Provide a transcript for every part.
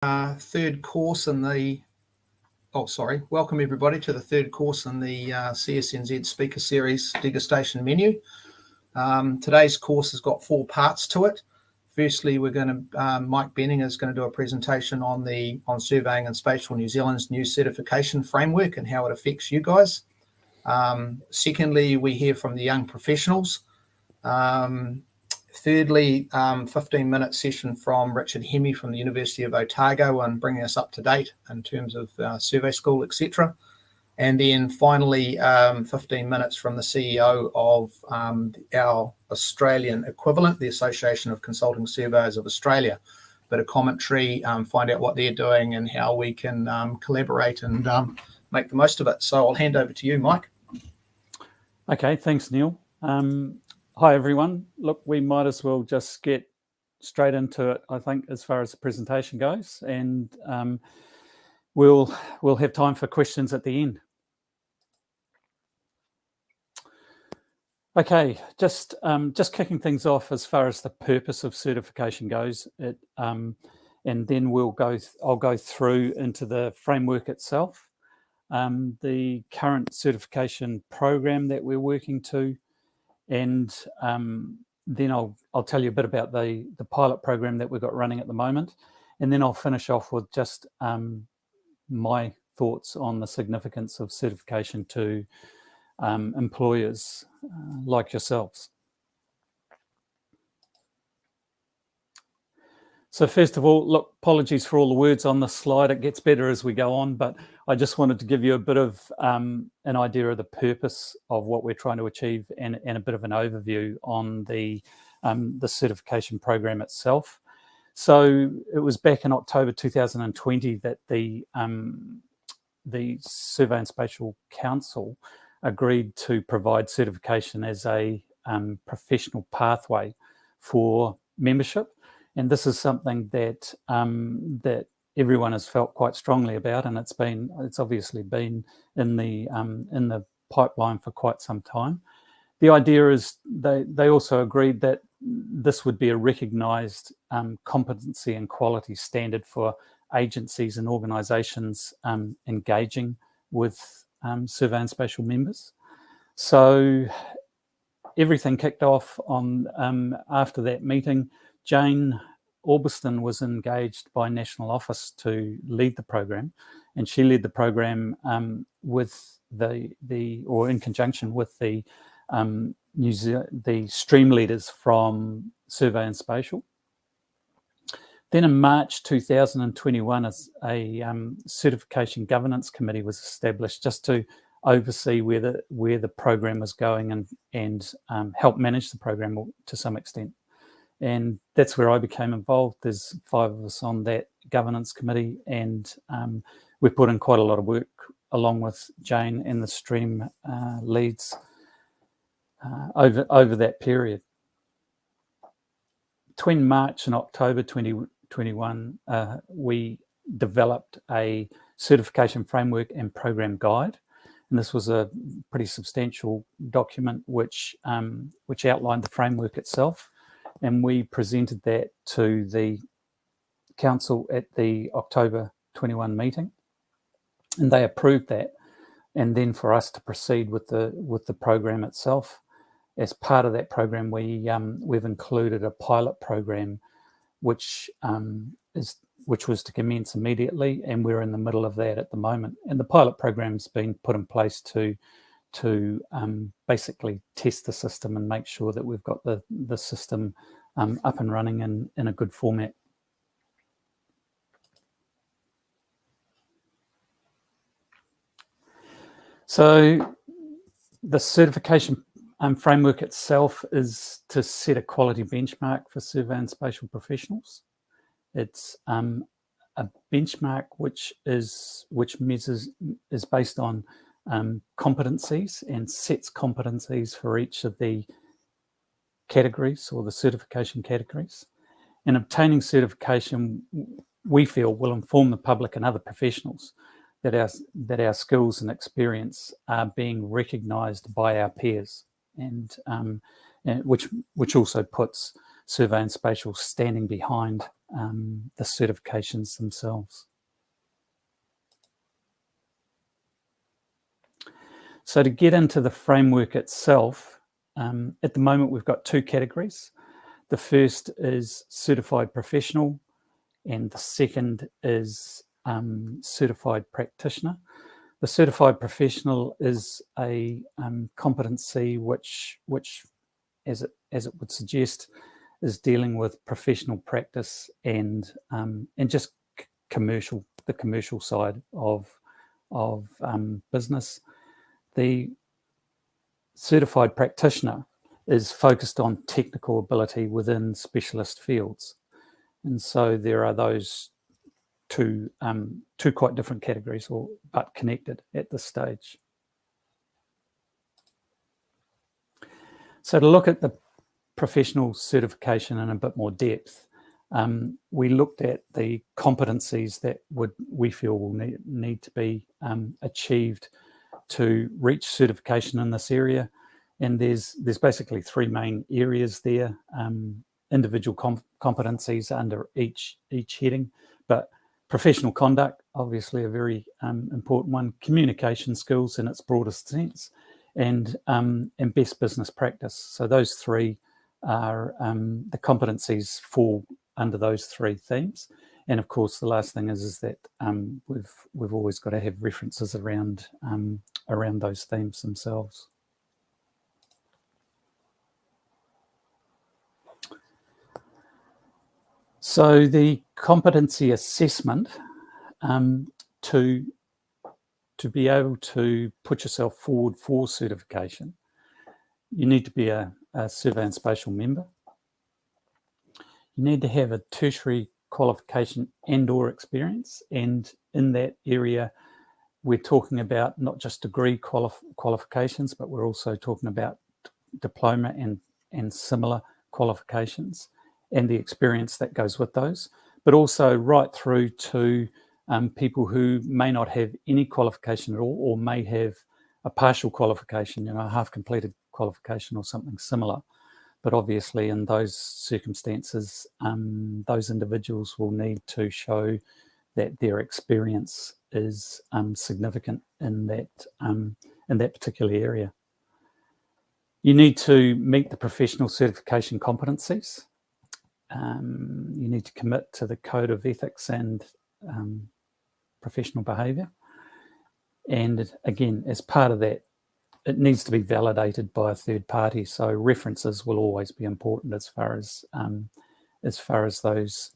Third course in the, welcome everybody to the third course in the CSNZ Speaker Series Degustation Menu. Today's course has got 4 parts to it. Firstly, we're going to, Mike Benning is going to do a presentation on Surveying and Spatial New Zealand's new certification framework and how it affects you guys. Secondly, we hear from the young professionals. Thirdly, 15-minute session from Richard Hemi from the University of Otago and bringing us up to date in terms of survey school, etc. And then finally, 15 minutes from the CEO of our Australian equivalent, the Association of Consulting Surveyors of Australia. Bit of commentary, find out what they're doing and how we can collaborate and make the most of it. So I'll hand over to you, Mike. Okay, thanks, Neil. Hi, everyone. Look, we might as well just get straight into it, I think, as far as the presentation goes, and we'll have time for questions at the end. Okay, just kicking things off as far as the purpose of certification goes, and then I'll go through into the framework itself, the current certification program that we're working to, and then I'll tell you a bit about the pilot program that we've got running at the moment, and then I'll finish off with just my thoughts on the significance of certification to employers like yourselves. So first of all, look, apologies for all the words on the slide. It gets better as we go on, but I just wanted to give you a bit of an idea of the purpose of what we're trying to achieve and a bit of an overview on the certification program itself. So it was back in October 2020 that the Survey and Spatial Council agreed to provide certification as a professional pathway for membership. And this is something that that everyone has felt quite strongly about, and it's obviously been in the pipeline for quite some time. The idea is they also agreed that this would be a recognised competency and quality standard for agencies and organisations engaging with survey and spatial members. So everything kicked off on after that meeting. Jane Orbiston was engaged by National Office to lead the program, and she led the program with in conjunction with the stream leaders from Survey and Spatial. Then in March 2021, a certification governance committee was established just to oversee where the program was going and help manage the program to some extent. And that's where I became involved. There's 5 of us on that governance committee, and we put in quite a lot of work along with Jane and the stream leads over that period. Between March and October 2021, we developed a certification framework and program guide. And this was a pretty substantial document which outlined the framework itself. And we presented that to the council at the October 21 meeting, and they approved that. And then for us to proceed with the program itself, as part of that program, we've included a pilot program, which was to commence immediately, and we're in the middle of that at the moment. And the pilot program's been put in place to basically test the system and make sure that we've got the system up and running in a good format. So the certification framework itself is to set a quality benchmark for survey and spatial professionals. It's a benchmark which is based on competencies and sets competencies for each of the categories or the certification categories. And obtaining certification, we feel, will inform the public and other professionals that our skills and experience are being recognised by our peers, and which also puts survey and spatial standing behind the certifications themselves. So to get into the framework itself, at the moment we've got two categories. The first is certified professional, and the second is certified practitioner. The certified professional is a competency which as it would suggest, is dealing with professional practice and just the commercial side of business. The certified practitioner is focused on technical ability within specialist fields, and so there are those two quite different categories, but connected at this stage. So to look at the professional certification in a bit more depth, we looked at the competencies that we feel will need to be achieved to reach certification in this area, and there's basically three main areas there. Individual competencies under each heading, but professional conduct, obviously a very important one. Communication skills in its broadest sense, and best business practice. So those three are the competencies fall under those three themes. And of course, the last thing is that we've always got to have references around those themes themselves. So the competency assessment, to be able to put yourself forward for certification, you need to be a survey and spatial member. You need to have a tertiary qualification and/or experience, and in that area, we're talking about not just degree qualifications, but we're also talking about diploma and similar qualifications, and the experience that goes with those, but also right through to people who may not have any qualification at all, or may have a partial qualification, a half-completed qualification or something similar. But obviously in those circumstances, those individuals will need to show that their experience is significant in that particular area. You need to meet the professional certification competencies. You need to commit to the code of ethics and professional behaviour. And again, as part of that, it needs to be validated by a third party. So references will always be important as far as those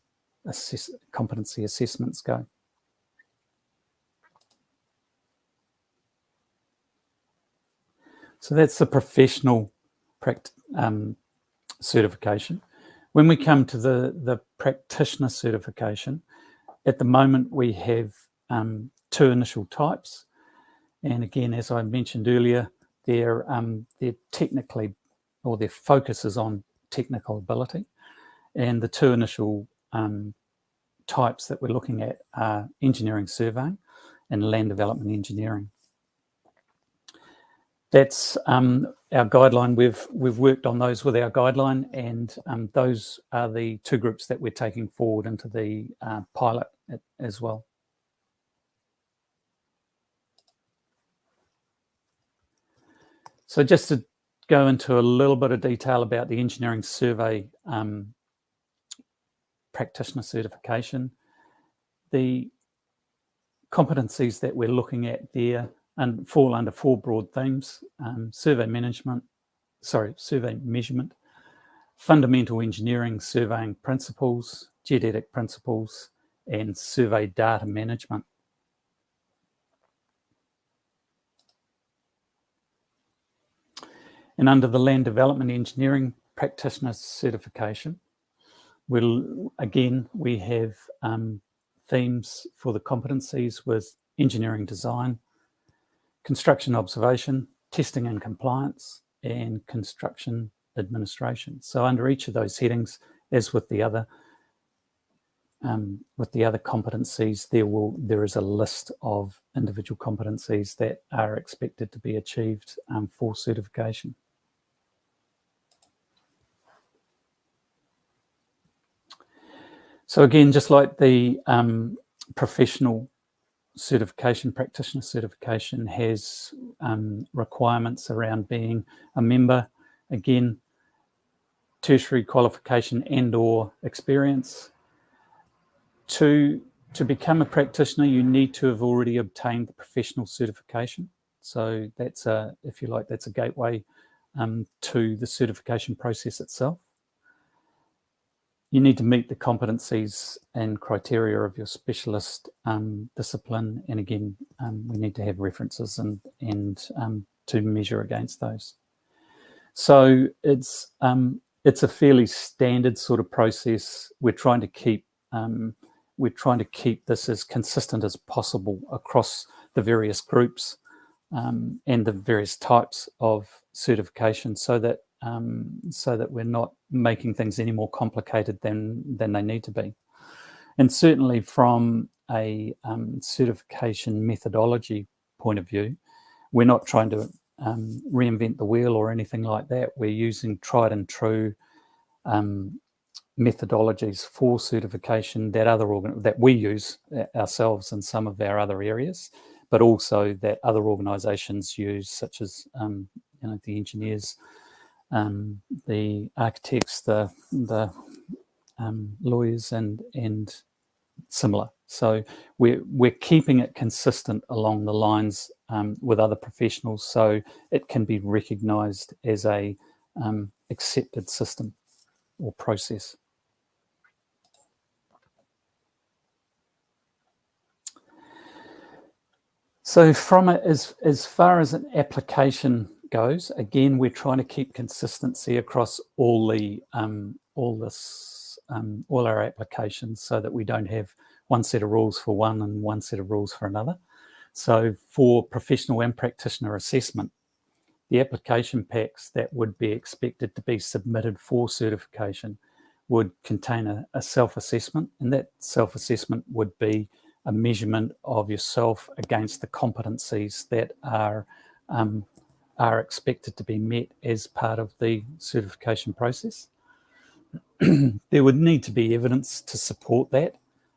competency assessments go. So that's the professional certification. When we come to the practitioner certification, at the moment we have two initial types. And again, as I mentioned earlier, they're technically, or their focus is on technical ability. And the two initial types that we're looking at are engineering surveying and land development engineering. That's our guideline. We've worked on those with our guideline, and those are the two groups that we're taking forward into the pilot as well. So just to go into a little bit of detail about the engineering survey practitioner certification, the competencies that we're looking at there and fall under four broad themes: survey measurement, fundamental engineering surveying principles, geodetic principles, and survey data management. And under the land development engineering practitioner certification, we have themes for the competencies with engineering design, construction observation, testing and compliance, and construction administration. So under each of those headings, as with the other competencies, there is a list of individual competencies that are expected to be achieved for certification. So again, just like the professional certification, practitioner certification has requirements around being a member, again, tertiary qualification and or experience. To become a practitioner, you need to have already obtained the professional certification. So that's a, if you like, that's a gateway to the certification process itself. You need to meet the competencies and criteria of your specialist discipline. And again, we need to have references and to measure against those. So it's a fairly standard sort of process. We're trying to keep this as consistent as possible across the various groups and the various types of certification, so that we're not making things any more complicated than they need to be. And certainly from a certification methodology point of view, we're not trying to reinvent the wheel or anything like that. We're using tried and true methodologies for certification that we use ourselves in some of our other areas, but also that other organisations use, such as the engineers, the architects, the lawyers, and similar. So we're keeping it consistent along the lines with other professionals, so it can be recognised as a accepted system or process. So from it, as far as an application goes, again, we're trying to keep consistency across all our applications, so that we don't have one set of rules for one and one set of rules for another. So for professional and practitioner assessment, the application packs that would be expected to be submitted for certification would contain a self-assessment, and that self-assessment would be a measurement of yourself against the competencies that are expected to be met as part of the certification process. There would need to be evidence to support that.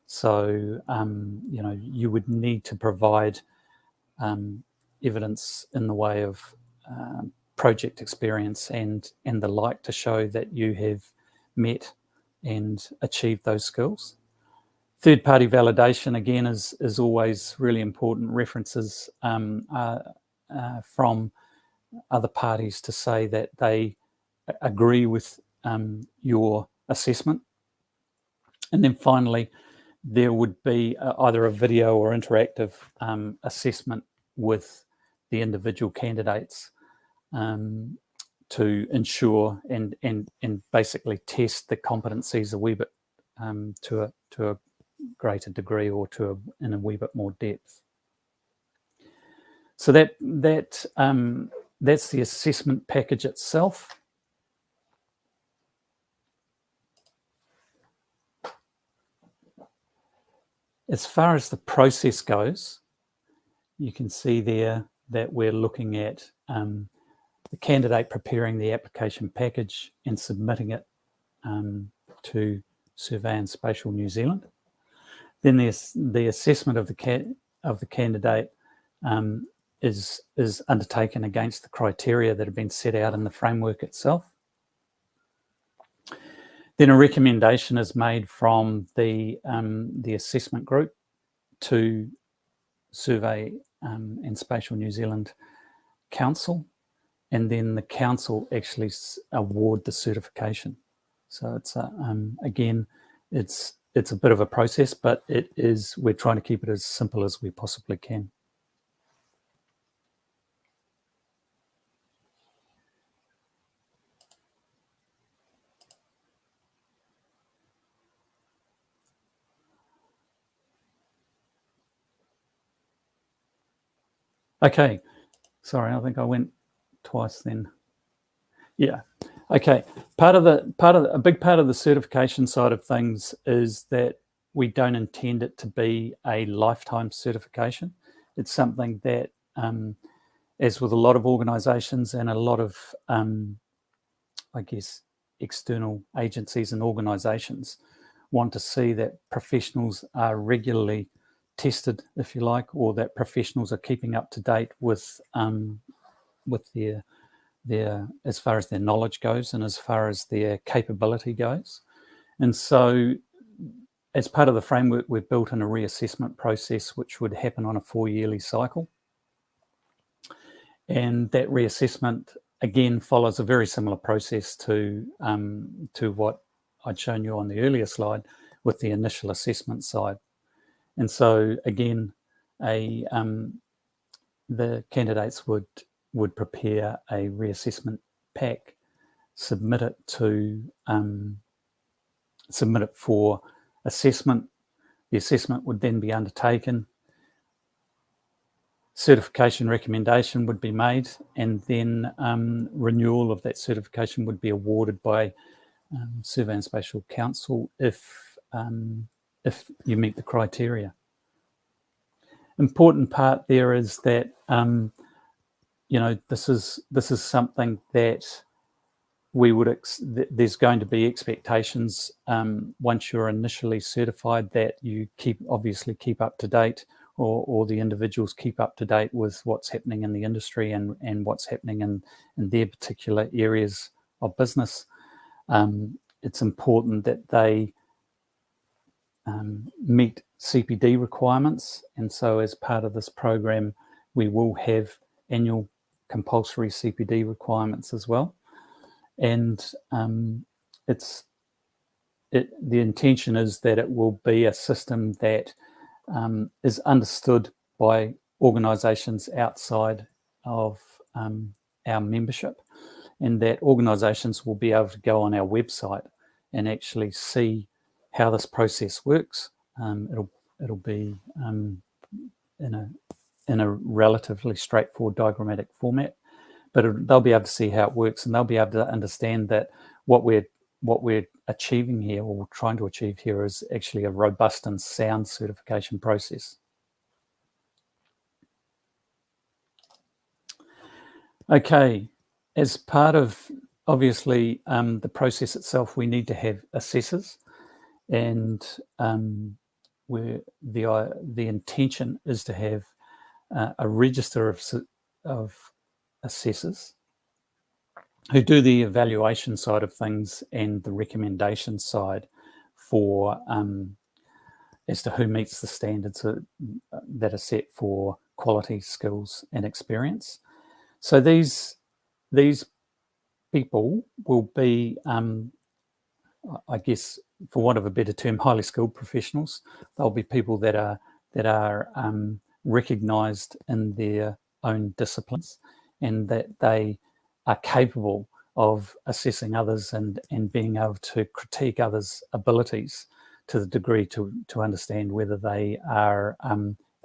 So, you would need to provide evidence in the way of project experience and the like, to show that you have met and achieved those skills. Third-party validation, again, is always really important. References from other parties to say that they agree with your assessment. And then finally, there would be either a video or interactive assessment with the individual candidates to ensure and basically test the competencies a wee bit to a greater degree, or in a wee bit more depth. So that's the assessment package itself. As far as the process goes, you can see there that we're looking at the candidate preparing the application package and submitting it to Survey and Spatial New Zealand. Then the assessment of the candidate is undertaken against the criteria that have been set out in the framework itself. Then a recommendation is made from the assessment group to Survey and Spatial New Zealand Council, and then the council actually award the certification. So it's again, it's a bit of a process, but we're trying to keep it as simple as we possibly can. Okay, sorry, I think I went twice then. Yeah. Okay. A big part of the certification side of things is that we don't intend it to be a lifetime certification. It's something that, as with a lot of organisations and a lot of, I guess, external agencies and organisations, want to see that professionals are regularly tested, if you like, or that professionals are keeping up to date with their as far as their knowledge goes and as far as their capability goes. And so as part of the framework, we've built in a reassessment process which would happen on a 4-yearly cycle. And that reassessment, again, follows a very similar process to what I'd shown you on the earlier slide with the initial assessment side. And so, again, the candidates would prepare a reassessment pack, submit it for assessment. The assessment would then be undertaken. Certification recommendation would be made, and then renewal of that certification would be awarded by Survey and Spatial Council if you meet the criteria. Important part there is that this is something that we would there's going to be expectations once you're initially certified that you obviously keep up to date, or the individuals keep up to date with what's happening in the industry and what's happening in their particular areas of business. It's important that they meet CPD requirements, and so as part of this program we will have annual compulsory CPD requirements as well. And the intention is that it will be a system that is understood by organisations outside of our membership, and that organisations will be able to go on our website and actually see how this process works. It'll be in a relatively straightforward diagrammatic format, but they'll be able to see how it works, and they'll be able to understand that what we're achieving here, or we're trying to achieve here, is actually a robust and sound certification process. Okay, as part of obviously the process itself, we need to have assessors, and where the intention is to have a register of assessors who do the evaluation side of things and the recommendation side for as to who meets the standards that are set for quality, skills, and experience. So these people will be, I guess, for want of a better term, highly skilled professionals. They'll be people that are recognised in their own disciplines, and that they are capable of assessing others and being able to critique others' abilities to the degree to understand whether they are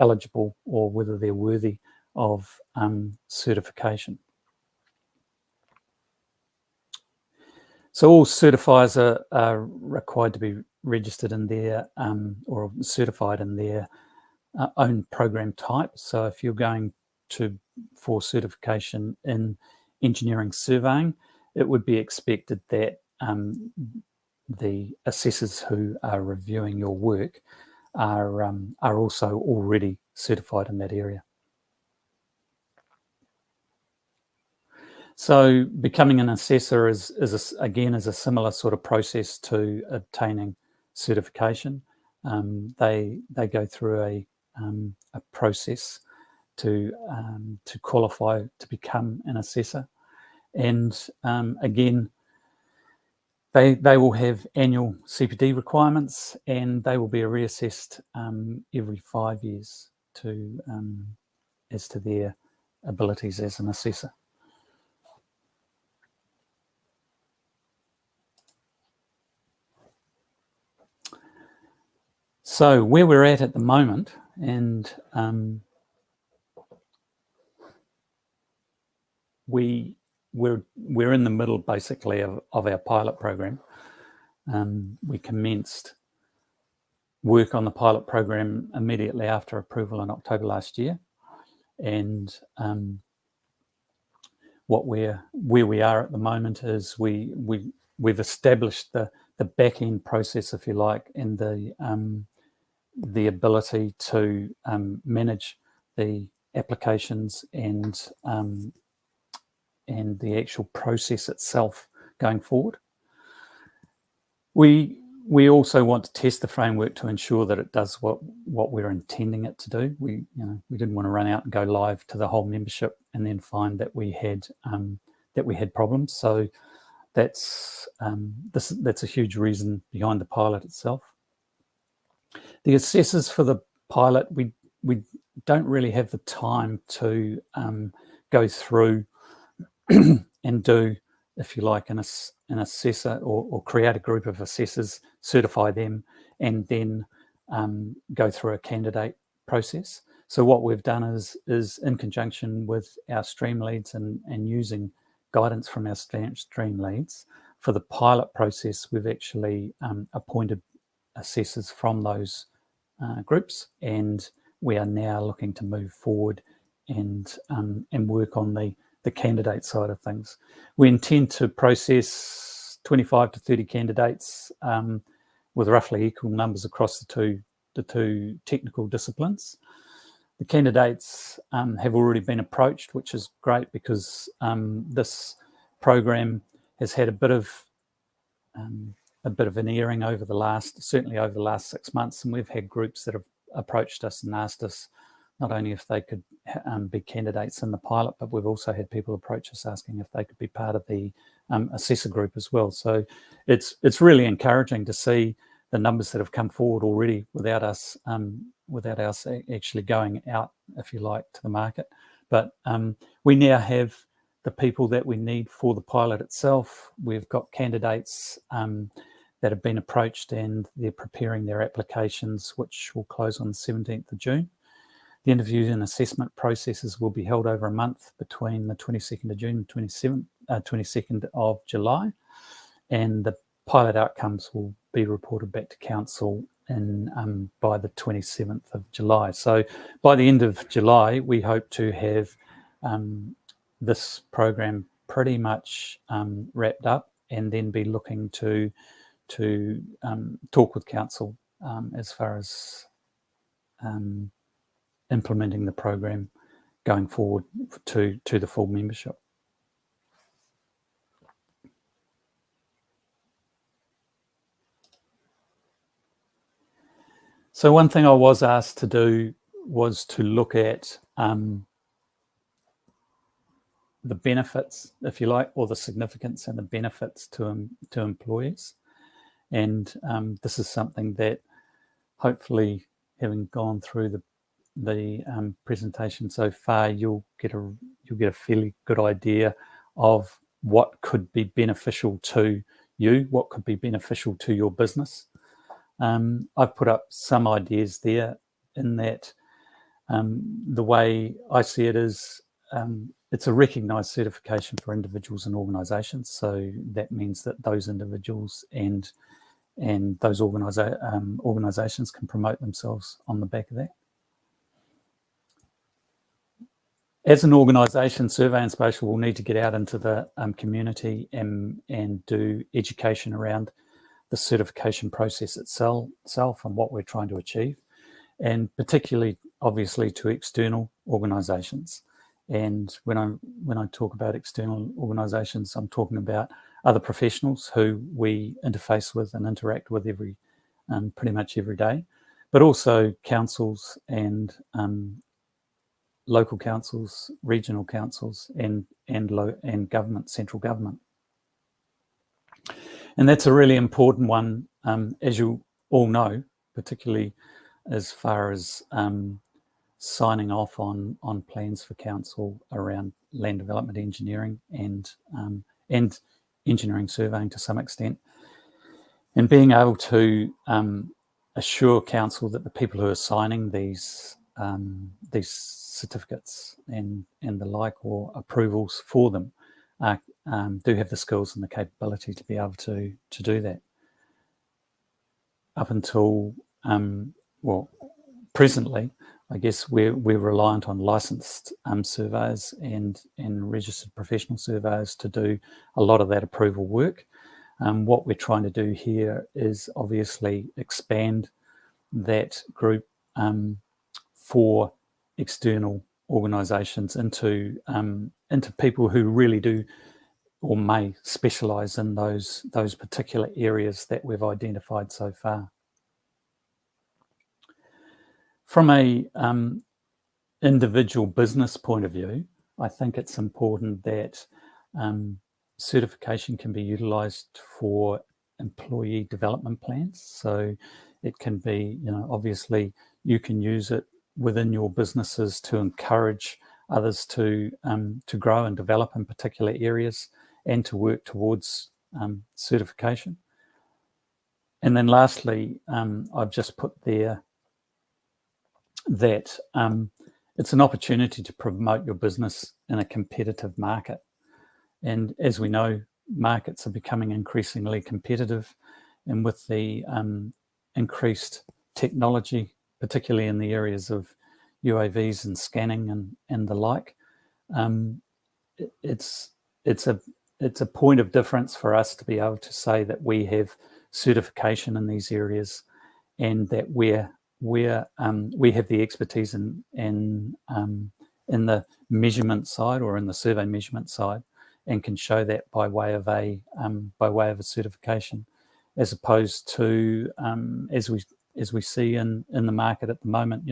eligible or whether they're worthy of certification. So all certifiers are required to be registered in their or certified in their own program type. So if you're going for certification in engineering surveying, it would be expected that the assessors who are reviewing your work are also already certified in that area. So becoming an assessor is a similar sort of process to obtaining certification. They go through a process to qualify to become an assessor, and again, they will have annual CPD requirements, and they will be reassessed every 5 years as to their abilities as an assessor. So where we're at the moment, and we're in the middle basically of our pilot program. We commenced work on the pilot program immediately after approval in October last year, and where we are at the moment is we've established the back end process, if you like, and the ability to manage the applications and the actual process itself going forward. We also want to test the framework to ensure that it does what we're intending it to do. We didn't want to run out and go live to the whole membership and then find that we had problems. So that's a huge reason behind the pilot itself. The assessors for the pilot, we don't really have the time to go through and do, if you like, an assessor or create a group of assessors, certify them, and then go through a candidate process. So what we've done is in conjunction with our stream leads and using guidance from our stream leads for the pilot process, we've actually appointed assessors from those groups, and we are now looking to move forward and work on the candidate side of things. We intend to process 25 to 30 candidates with roughly equal numbers across the two technical disciplines. The candidates have already been approached, which is great because this program has had a bit of an airing over the last 6 months, and we've had groups that have approached us and asked us not only if they could be candidates in the pilot, but we've also had people approach us asking if they could be part of the assessor group as well. So it's really encouraging to see the numbers that have come forward already without us actually going out, if you like, to the market. But we now have the people that we need for the pilot itself. We've got candidates that have been approached and they're preparing their applications, which will close on the 17th of June. The interviews and assessment processes will be held over a month between the 22nd of June and 22nd of July. And the pilot outcomes will be reported back to council by the 27th of July. So by the end of July, we hope to have this program pretty much wrapped up, and then be looking to talk with council as far as implementing the program going forward to the full membership. So one thing I was asked to do was to look at the benefits, if you like, or the significance and the benefits to employees. And this is something that hopefully, having gone through the presentation so far, you'll get a fairly good idea of what could be beneficial to you, what could be beneficial to your business. I've put up some ideas there in that the way I see it is it's a recognised certification for individuals and organisations. So that means that those individuals and those organisations can promote themselves on the back of that. As an organisation, Survey and Spatial will need to get out into the community and do education around the certification process itself and what we're trying to achieve, and particularly, obviously, to external organisations. And when I talk about external organisations, I'm talking about other professionals who we interface with and interact with pretty much every day, but also councils and local councils, regional councils, and government, central government. And that's a really important one, as you all know, particularly as far as signing off on plans for council around land development engineering and engineering surveying to some extent, and being able to assure council that the people who are signing these certificates and the like, or approvals for them, do have the skills and the capability to be able to do that. Up until presently, I guess we're reliant on licensed surveyors and registered professional surveyors to do a lot of that approval work. What we're trying to do here is obviously expand that group for external organisations into people who really do or may specialise in those particular areas that we've identified so far. From a individual business point of view, I think it's important that certification can be utilised for employee development plans. So it can be, obviously you can use it within your businesses to encourage others to grow and develop in particular areas and to work towards certification. And then lastly, I've just put there that it's an opportunity to promote your business in a competitive market. And as we know, markets are becoming increasingly competitive, and with the increased technology, particularly in the areas of UAVs and scanning and the like, it's a point of difference for us to be able to say that we have certification in these areas, and that we have the expertise in the measurement side or in the survey measurement side, and can show that by way of a certification, as opposed to as we see in the market at the moment,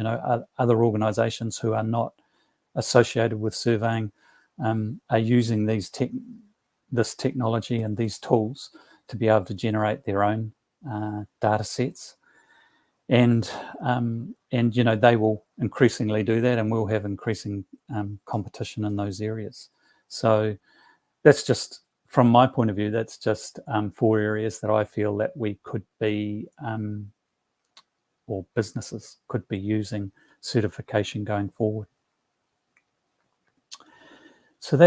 other organisations who are not associated with surveying are using this technology and these tools to be able to generate their own data sets. And they will increasingly do that, and we'll have increasing competition in those areas. So that's just, from my point of view, that's just 4 areas that I feel that we could be, or businesses could be using certification going forward. So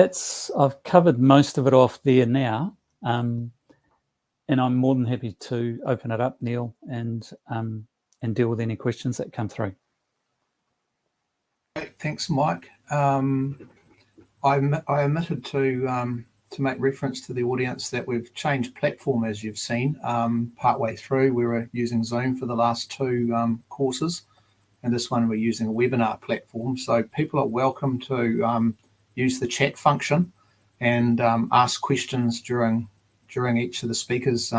I've covered most of it off there now, and I'm more than happy to open it up, Neil, and deal with any questions that come through. Thanks, Mike. I omitted to make reference to the audience that we've changed platform, as you've seen. Partway through, we were using Zoom for the last 2 courses, and this one we're using a webinar platform. So people are welcome to use the chat function and ask questions during each of the speakers'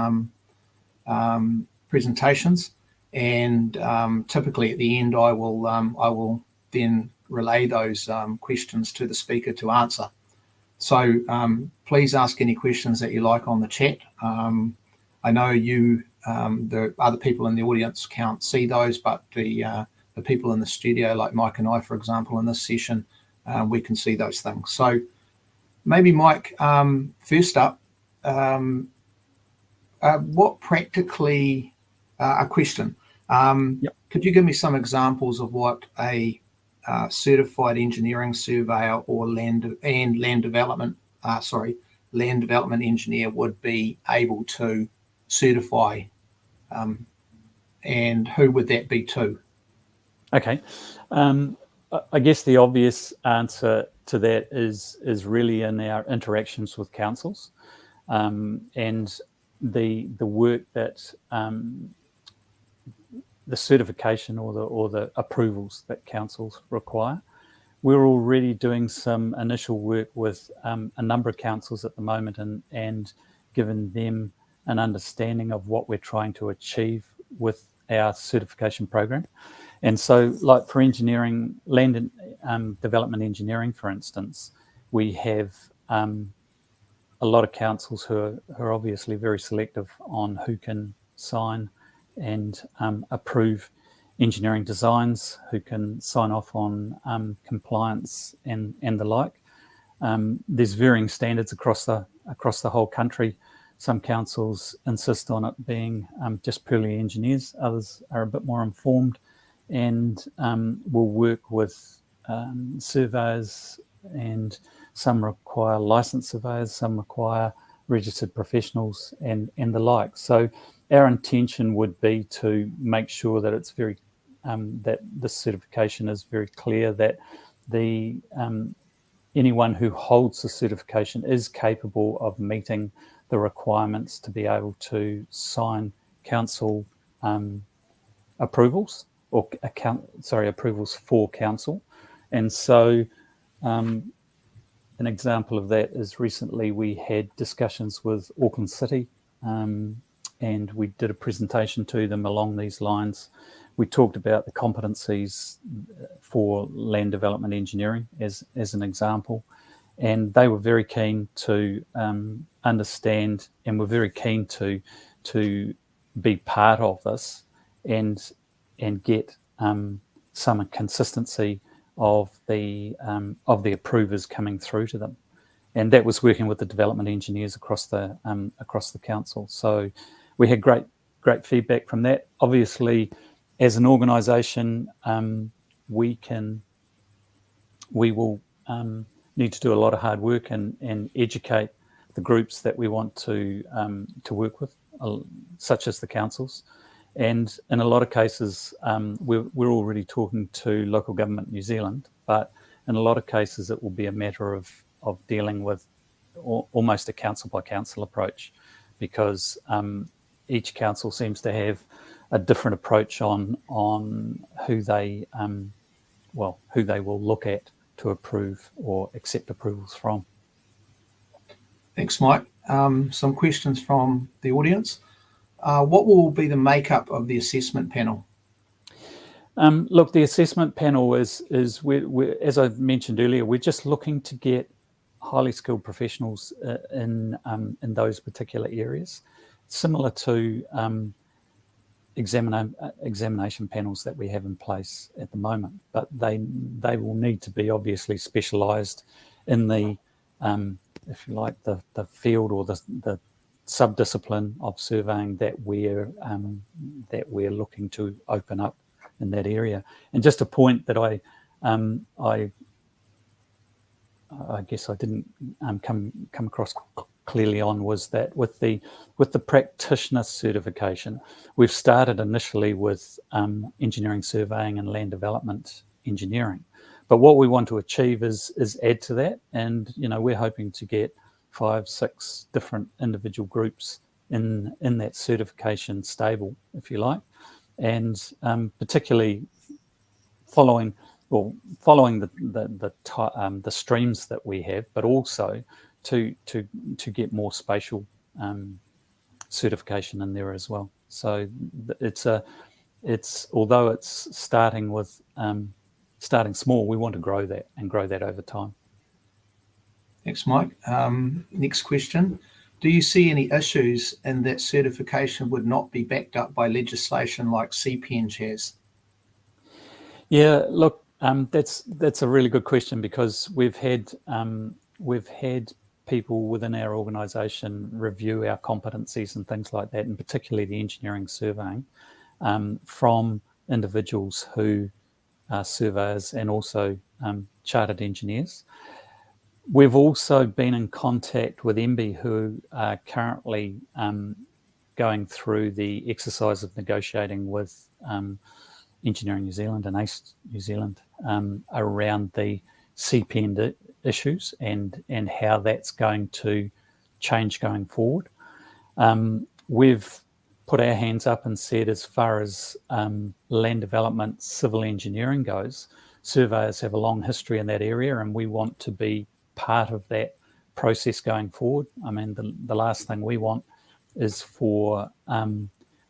presentations. And typically at the end, I will then relay those questions to the speaker to answer. So please ask any questions that you like on the chat. I know the other people in the audience can't see those, but the people in the studio, like Mike and I, for example, in this session, we can see those things. So maybe, Mike, first up, what practically a question. Yep. Could you give me some examples of what a certified engineering surveyor or land development engineer would be able to certify, and who would that be to? Okay, I guess the obvious answer to that is really in our interactions with councils, and the work that the certification or the approvals that councils require. We're already doing some initial work with a number of councils at the moment, and giving them an understanding of what we're trying to achieve with our certification program. And so, like for engineering, land and development engineering, for instance, we have a lot of councils who are obviously very selective on who can sign and approve engineering designs, who can sign off on compliance and the like. There's varying standards across the whole country. Some councils insist on it being just purely engineers. Others are a bit more informed and will work with surveyors, and some require licensed surveyors, some require registered professionals and the like. So our intention would be to make sure that it's very that the certification is very clear, that the anyone who holds the certification is capable of meeting the requirements to be able to sign council approvals or approvals for council. And so an example of that is recently we had discussions with Auckland City, and we did a presentation to them along these lines. We talked about the competencies for land development engineering as an example, and they were very keen to understand, and were very keen to be part of this and get some consistency of the approvers coming through to them. And that was working with the development engineers across the council. So we had great feedback from that. Obviously, as an organisation, we will need to do a lot of hard work and educate the groups that we want to work with, such as the councils. And in a lot of cases, we're already talking to local government New Zealand, but in a lot of cases, it will be a matter of dealing with almost a council by council approach, because each council seems to have a different approach on who they will look at to approve or accept approvals from. Thanks, Mike. Some questions from the audience. What will be the makeup of the assessment panel? Look, the assessment panel is we're, as I mentioned earlier, we're just looking to get highly skilled professionals in those particular areas, similar to examination panels that we have in place at the moment. But they will need to be obviously specialised in the, if you like, the field or the sub-discipline of surveying that we're looking to open up in that area. And just a point that I guess I didn't come across clearly on was that with the Practitioner Certification, we've started initially with engineering surveying and land development engineering. But what we want to achieve is add to that, and we're hoping to get 5-6 different individual groups in that certification stable, if you like, and particularly following the streams that we have, but also to get more spatial certification in there as well. So it's although it's starting small, we want to grow that over time. Thanks, Mike. Next question. Do you see any issues in that certification would not be backed up by legislation like CPNG has? Yeah, look, that's a really good question, because we've had people within our organisation review our competencies and things like that, and particularly the engineering surveying, from individuals who are surveyors and also chartered engineers. We've also been in contact with MB, who are currently going through the exercise of negotiating with Engineering New Zealand and ACE New Zealand around the CPN issues and how that's going to change going forward. We've put our hands up and said, as far as land development, civil engineering goes, surveyors have a long history in that area, and we want to be part of that process going forward. I mean, the last thing we want is for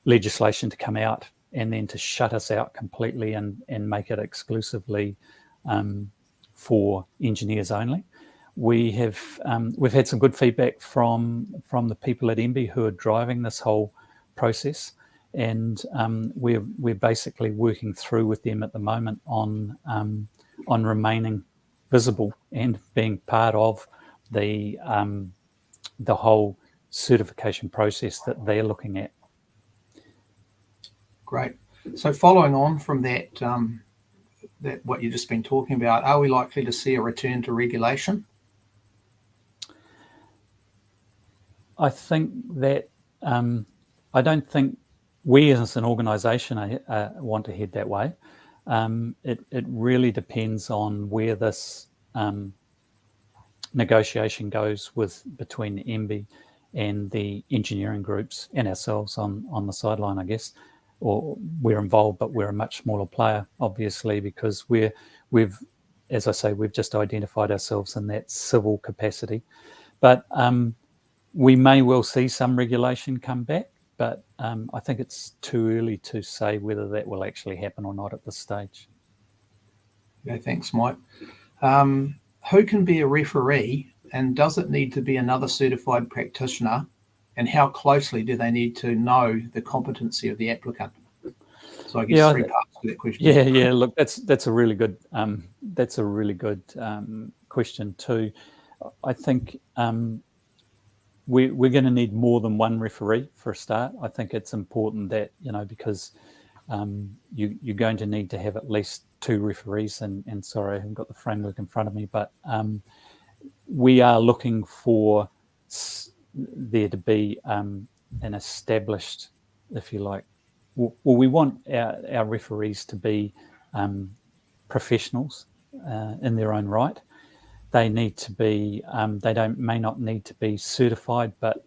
legislation to come out and then to shut us out completely and make it exclusively for engineers only. We've had some good feedback from the people at MB who are driving this whole process, and we're basically working through with them at the moment on remaining visible and being part of the whole certification process that they're looking at. Great. So following on from that what you've just been talking about, are we likely to see a return to regulation? I think that I don't think we as an organisation want to head that way. It really depends on where this negotiation goes between MB and the engineering groups and ourselves on the sideline, I guess. Or we're involved, but we're a much smaller player, obviously, because we've, as I say, we've just identified ourselves in that civil capacity. But we may well see some regulation come back, but I think it's too early to say whether that will actually happen or not at this stage. Yeah, thanks, Mike. Who can be a referee, and does it need to be another certified practitioner? And how closely do they need to know the competency of the applicant? So I guess 3 parts to that question. Yeah. Look, that's a really good question too. I think we're going to need more than one referee for a start. I think it's important that, because you're going to need to have at least 2 referees. And sorry, I haven't got the framework in front of me, but we are looking for there to be an established, if you like, well, we want our referees to be professionals in their own right. They need to be, may not need to be certified, but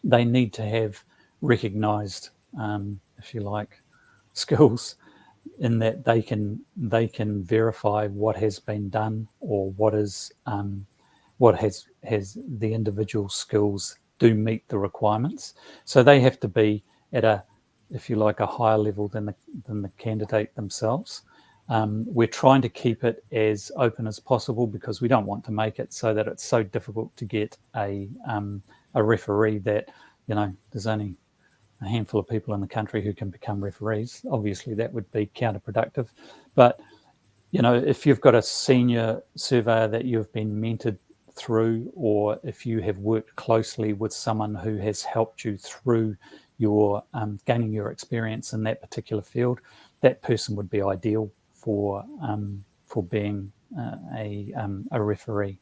they need to have recognised, if you like, skills in that they can verify what has been done, or what has the individual skills do meet the requirements. So they have to be at a, if you like, a higher level than the candidate themselves. We're trying to keep it as open as possible, because we don't want to make it so that it's so difficult to get a referee that, there's only a handful of people in the country who can become referees. Obviously, that would be counterproductive. But, if you've got a senior surveyor that you've been mentored through, or if you have worked closely with someone who has helped you through your gaining your experience in that particular field, that person would be ideal for being a referee.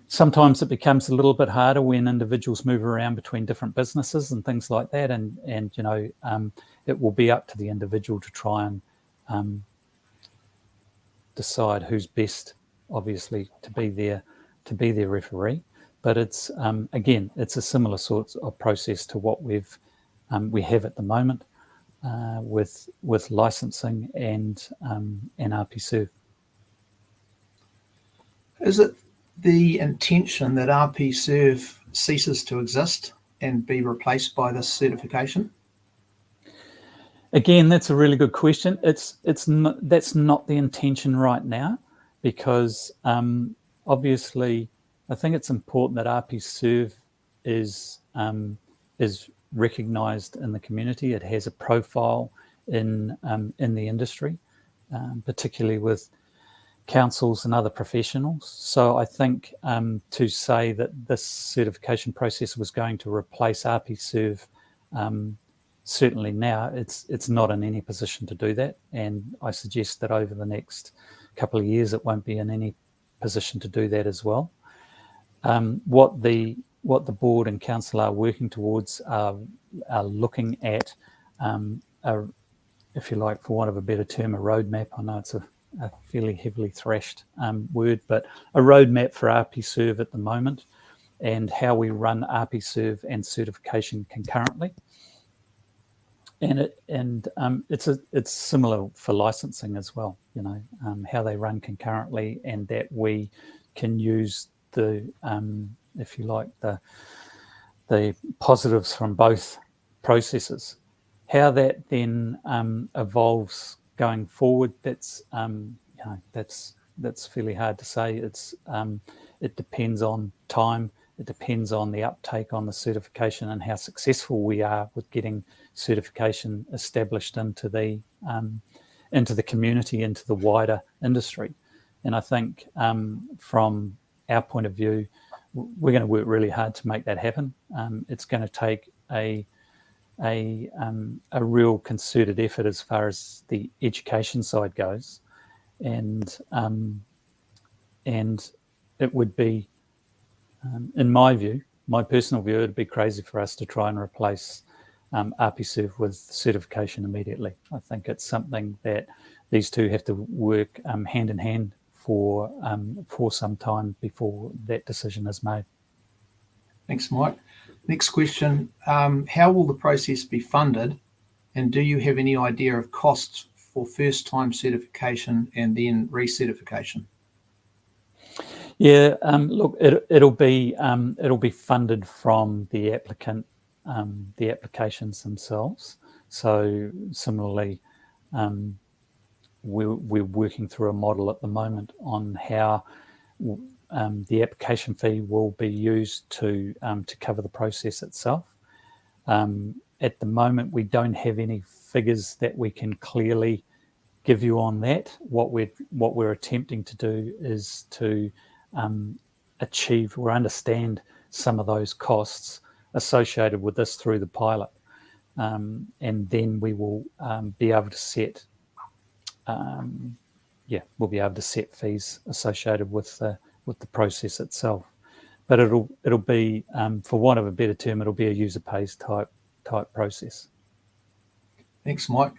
Sometimes it becomes a little bit harder when individuals move around between different businesses and things like that, and it will be up to the individual to try and decide who's best, obviously, to be their referee. But it's again, it's a similar sort of process to what we have at the moment with licensing and RP-Serv. Is it the intention that RP-Serv ceases to exist and be replaced by this certification? Again, that's a really good question. That's not the intention right now, because obviously I think it's important that RP-Serv is recognised in the community. It has a profile in the industry, particularly with councils and other professionals. So I think to say that this certification process was going to replace RP-Serv, certainly now it's not in any position to do that, and I suggest that over the next couple of years it won't be in any position to do that as well. What the board and council are working towards are looking at, if you like, for want of a better term, a roadmap. I know it's a fairly heavily thrashed word, but a roadmap for RP-Serv at the moment, and how we run RP-Serv and certification concurrently. And it's similar for licensing as well. How they run concurrently, and that we can use the if you like, the positives from both processes. How that then evolves going forward, that's fairly hard to say. It depends on time. It depends on the uptake on the certification and how successful we are with getting certification established into the community, into the wider industry. And I think from our point of view, we're going to work really hard to make that happen. It's going to take a real concerted effort as far as the education side goes, and it would be, in my view, my personal view, it'd be crazy for us to try and replace RP-Serv with certification immediately. I think it's something that these two have to work hand in hand for some time before that decision is made. Thanks, Mike. Next question. How will the process be funded? And do you have any idea of costs for first-time certification and then recertification? Yeah, look, it'll be funded from the applicant, the applications themselves. So similarly, we're working through a model at the moment on how the application fee will be used to cover the process itself. At the moment, we don't have any figures that we can clearly give you on that. What we're attempting to do is to achieve or understand some of those costs associated with this through the pilot, and then we will be able to set fees associated with the process itself. But it'll be, for want of a better term, it'll be a user pays type process. Thanks, Mike.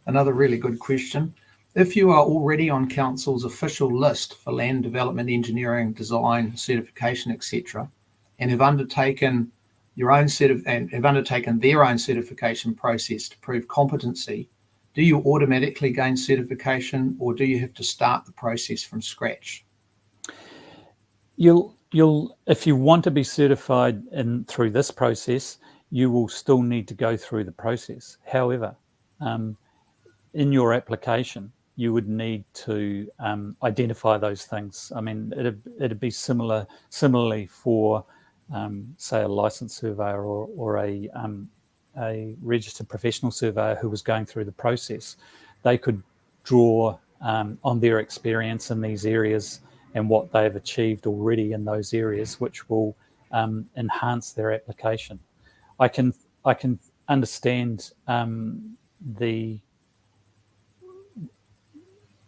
Another really good question. If you are already on Council's official list for land development, engineering, design, certification, etc., and have undertaken their own certification process to prove competency, do you automatically gain certification, or do you have to start the process from scratch? You'll if you want to be certified through this process, you will still need to go through the process. However, in your application, you would need to identify those things. I mean, it'd be similarly for, say, a licensed surveyor or a registered professional surveyor who was going through the process. They could draw on their experience in these areas and what they've achieved already in those areas, which will enhance their application. I can understand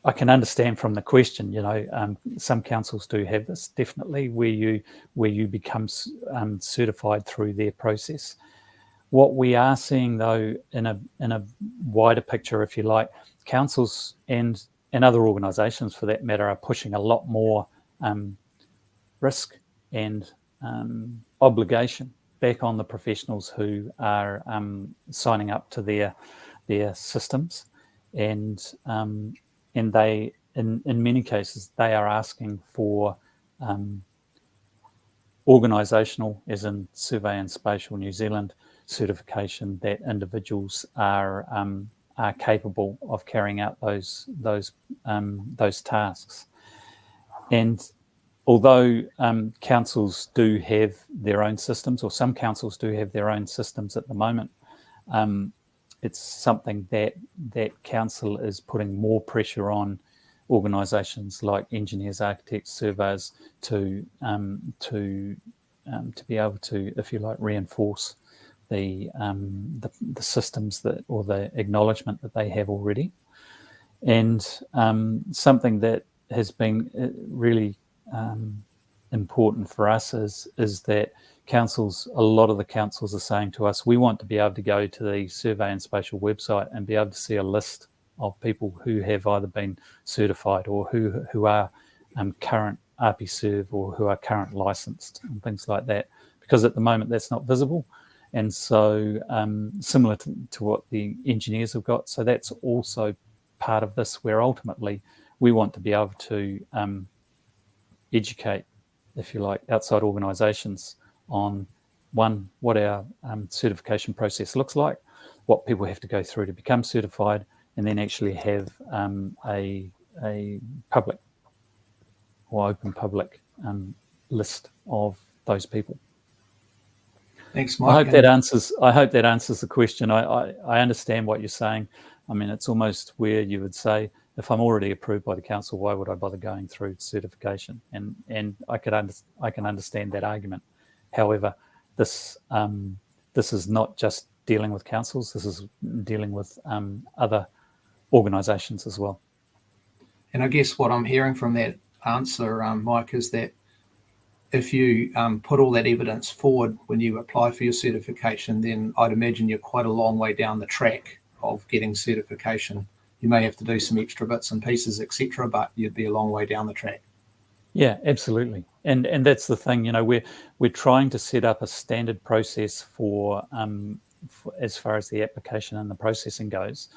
I can understand from the question, some councils do have this, definitely, where you become certified through their process. What we are seeing, though, in a wider picture, if you like, councils and other organisations, for that matter, are pushing a lot more risk and obligation back on the professionals who are signing up to their systems, and they, in many cases, they are asking for organisational, as in Survey and Spatial New Zealand, certification that individuals are capable of carrying out those tasks. And although councils do have their own systems, or some councils do have their own systems at the moment, it's something that council is putting more pressure on organisations like engineers, architects, surveyors to be able to, if you like, reinforce the systems that, or the acknowledgement that they have already. And something that has been really important for us is that a lot of the councils are saying to us, we want to be able to go to the Survey and Spatial website and be able to see a list of people who have either been certified or who are current RP-Serv or who are current licensed and things like that, because at the moment that's not visible. And so similar to what the engineers have got. So that's also part of this, where ultimately we want to be able to educate, if you like, outside organisations on, one, what our certification process looks like, what people have to go through to become certified, and then actually have a public or open public list of those people. Thanks, Mike. I hope that answers the question. I understand what you're saying. I mean, it's almost where you would say, if I'm already approved by the council, why would I bother going through certification? And I can understand that argument. However, this is not just dealing with councils. This is dealing with other organisations as well. And I guess what I'm hearing from that answer, Mike, is that if you put all that evidence forward when you apply for your certification, then I'd imagine you're quite a long way down the track of getting certification. You may have to do some extra bits and pieces, etc., but you'd be a long way down the track. Yeah, absolutely. And that's the thing, we're trying to set up a standard process for as far as the application and the processing goes,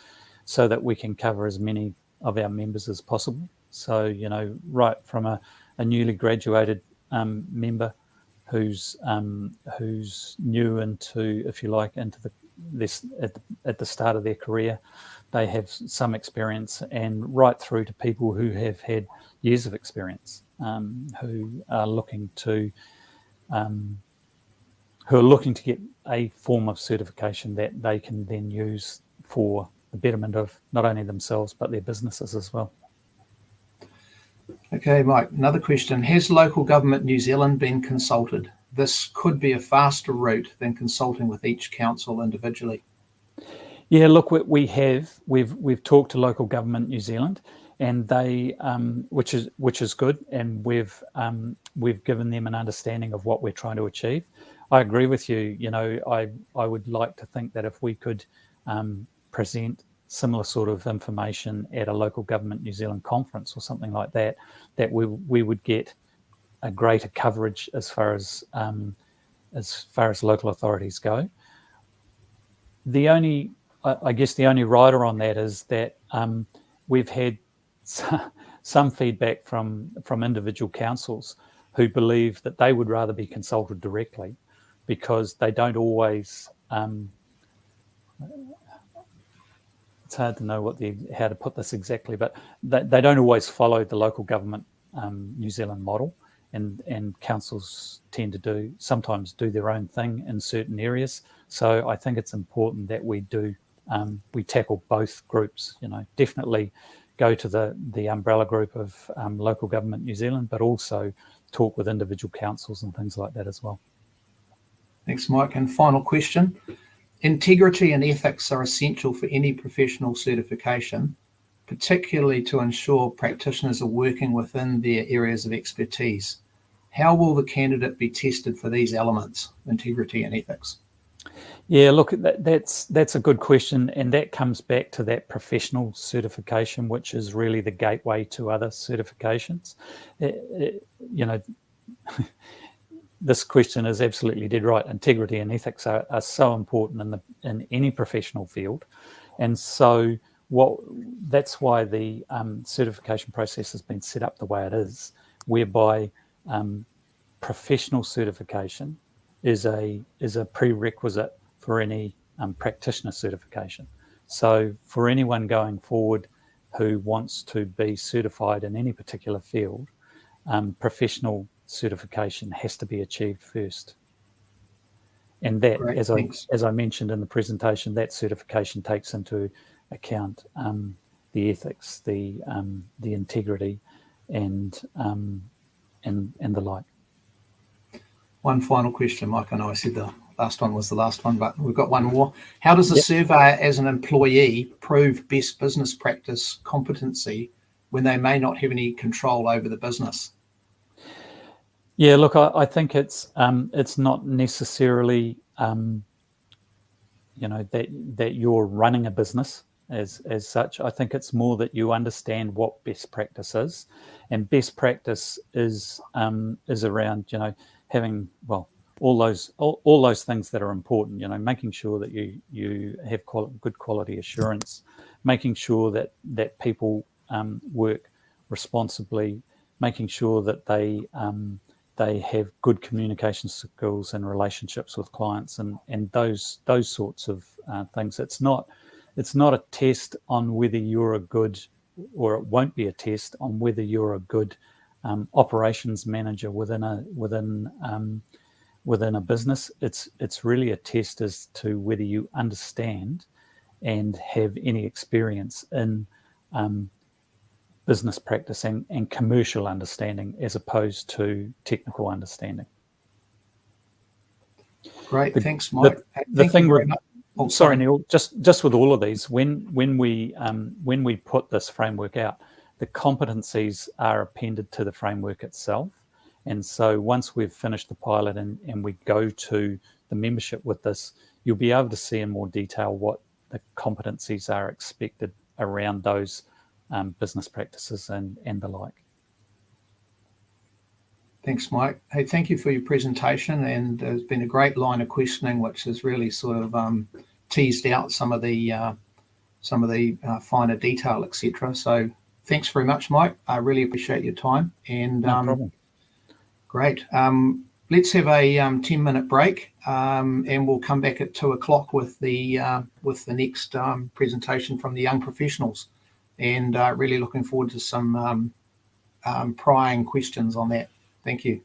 so that we can cover as many of our members as possible. So, right from a newly graduated member who's new into, if you like, into this at the start of their career, they have some experience, and right through to people who have had years of experience, who are looking to get a form of certification that they can then use for the betterment of not only themselves but their businesses as well. Okay, Mike, another question. Has Local Government New Zealand been consulted? This could be a faster route than consulting with each council individually. Yeah, look, we have. We've talked to Local Government New Zealand, and they, which is good, and we've given them an understanding of what we're trying to achieve. I agree with you. I would like to think that if we could present similar sort of information at a Local Government New Zealand conference or something like that, that we would get a greater coverage as far as local authorities go. I guess the only rider on that is that we've had some feedback from individual councils who believe that they would rather be consulted directly, because they don't always. It's hard to know how to put this exactly, but they don't always follow the Local Government New Zealand model, and councils tend to sometimes do their own thing in certain areas. So I think it's important that we tackle both groups. Definitely go to the umbrella group of Local Government New Zealand, but also talk with individual councils and things like that as well. Thanks, Mike. And final question. Integrity and ethics are essential for any professional certification, particularly to ensure practitioners are working within their areas of expertise. How will the candidate be tested for these elements, integrity and ethics? Yeah, look, that's a good question, and that comes back to that professional certification, which is really the gateway to other certifications. This question is absolutely dead right. Integrity and ethics are so important in any professional field, and so that's why the certification process has been set up the way it is, whereby professional certification is a prerequisite for any practitioner certification. So for anyone going forward who wants to be certified in any particular field, professional certification has to be achieved first. And that, Great, as I mentioned in the presentation, that certification takes into account the ethics, the integrity, and the like. One final question, Mike. I know I said the last one was the last one, but we've got one more. How does a surveyor as an employee prove best business practice competency when they may not have any control over the business? Yeah, look, I think it's not necessarily that you're running a business as such. I think it's more that you understand what best practice is, and best practice is around having all those things that are important. Making sure that you have good quality assurance, making sure that people work responsibly, making sure that they have good communication skills and relationships with clients, and those sorts of things. It's not a test on whether you're a good, or it won't be a test on whether you're a good operations manager within a business. It's really a test as to whether you understand and have any experience in business practice and commercial understanding, as opposed to technical understanding. Great, thanks, Mike. Thank you very much. Oh, sorry, Neil. Just with all of these, when we put this framework out, the competencies are appended to the framework itself. And so once we've finished the pilot and we go to the membership with this, you'll be able to see in more detail what the competencies are expected around those business practices and the like. Thanks, Mike. Hey, thank you for your presentation, and there's been a great line of questioning, which has really sort of teased out some of the finer detail, etc. So, thanks very much, Mike. I really appreciate your time. And No problem. Great. Let's have a 10-minute break, and we'll come back at 2:00 with the next presentation from the young professionals. And really looking forward to some prying questions on that. Thank you.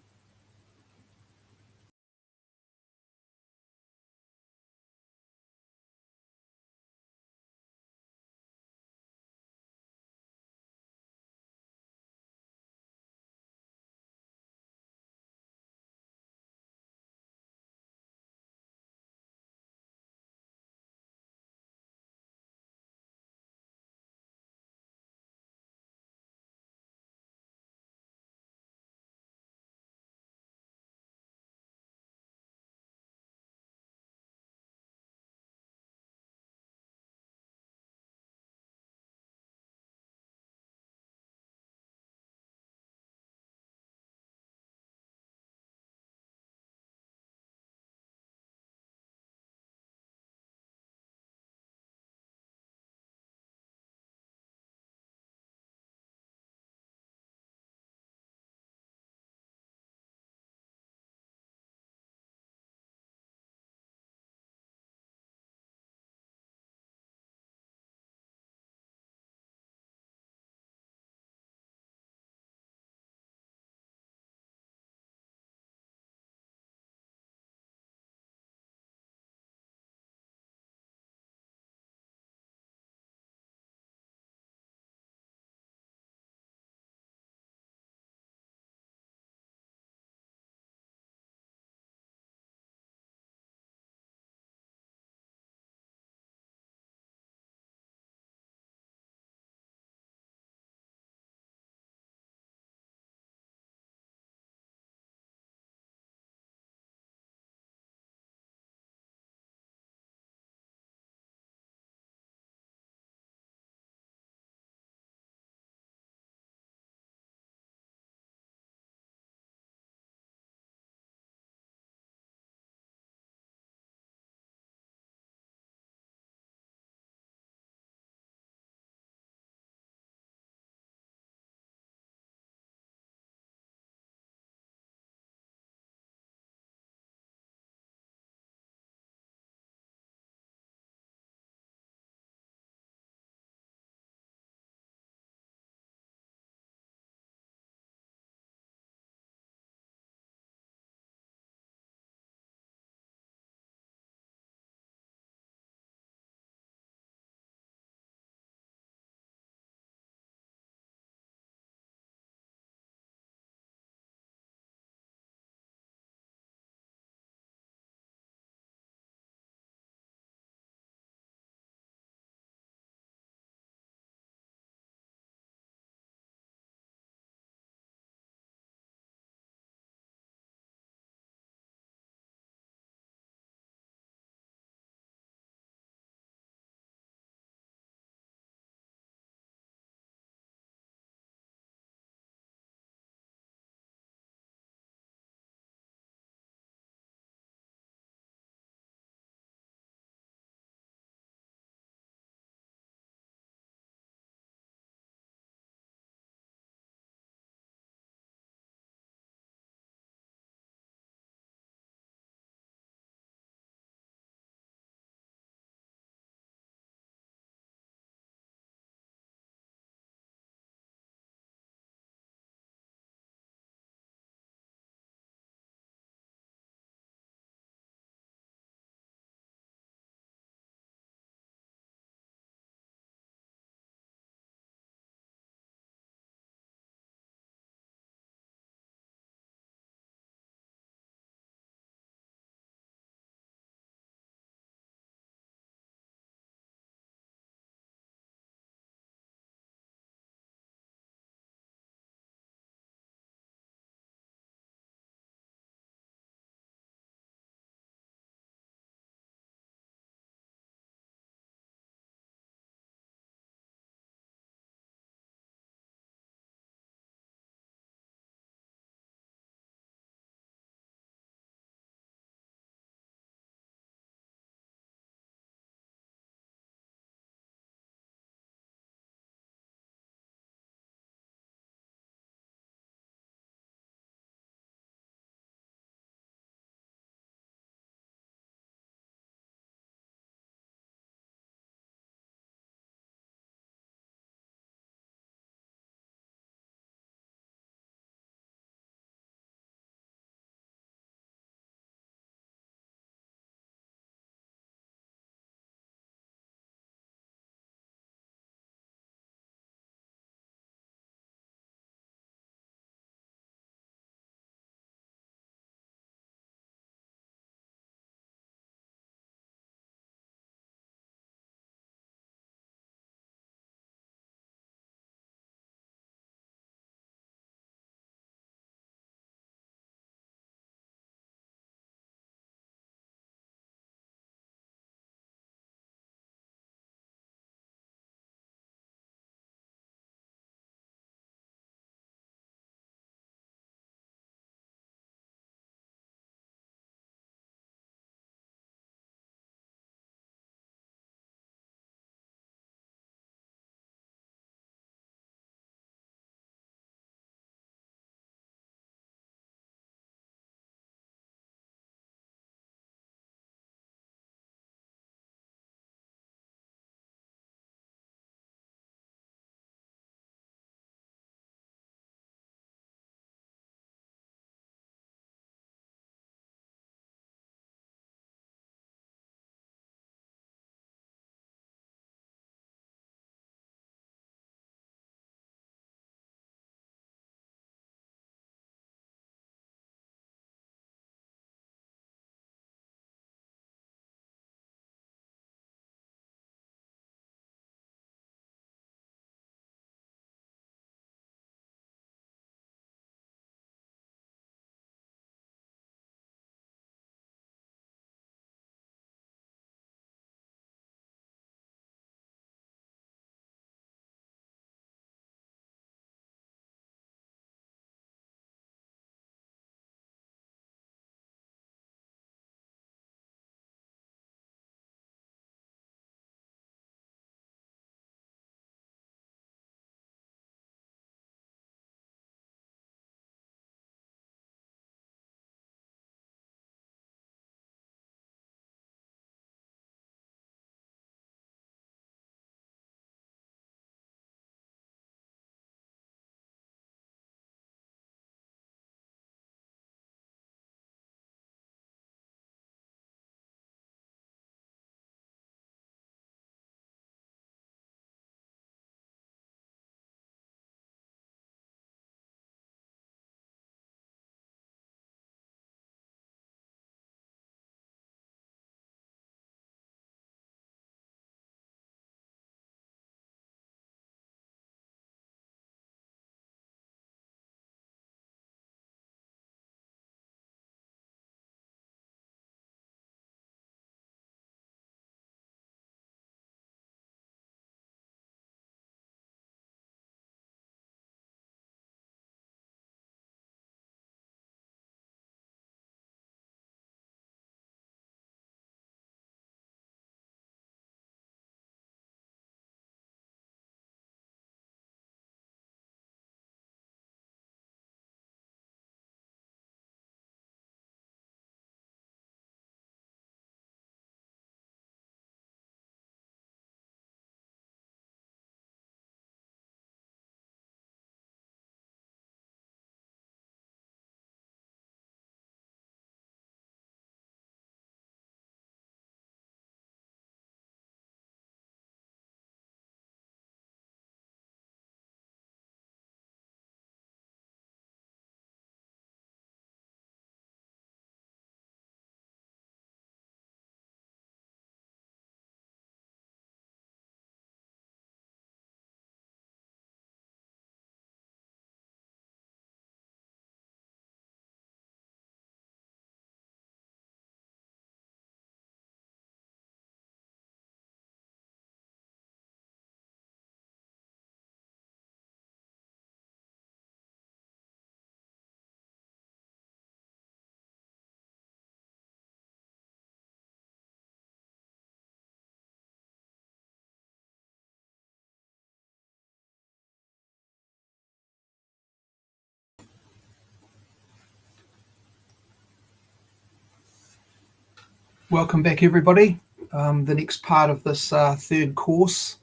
Welcome back, everybody. The next part of this third course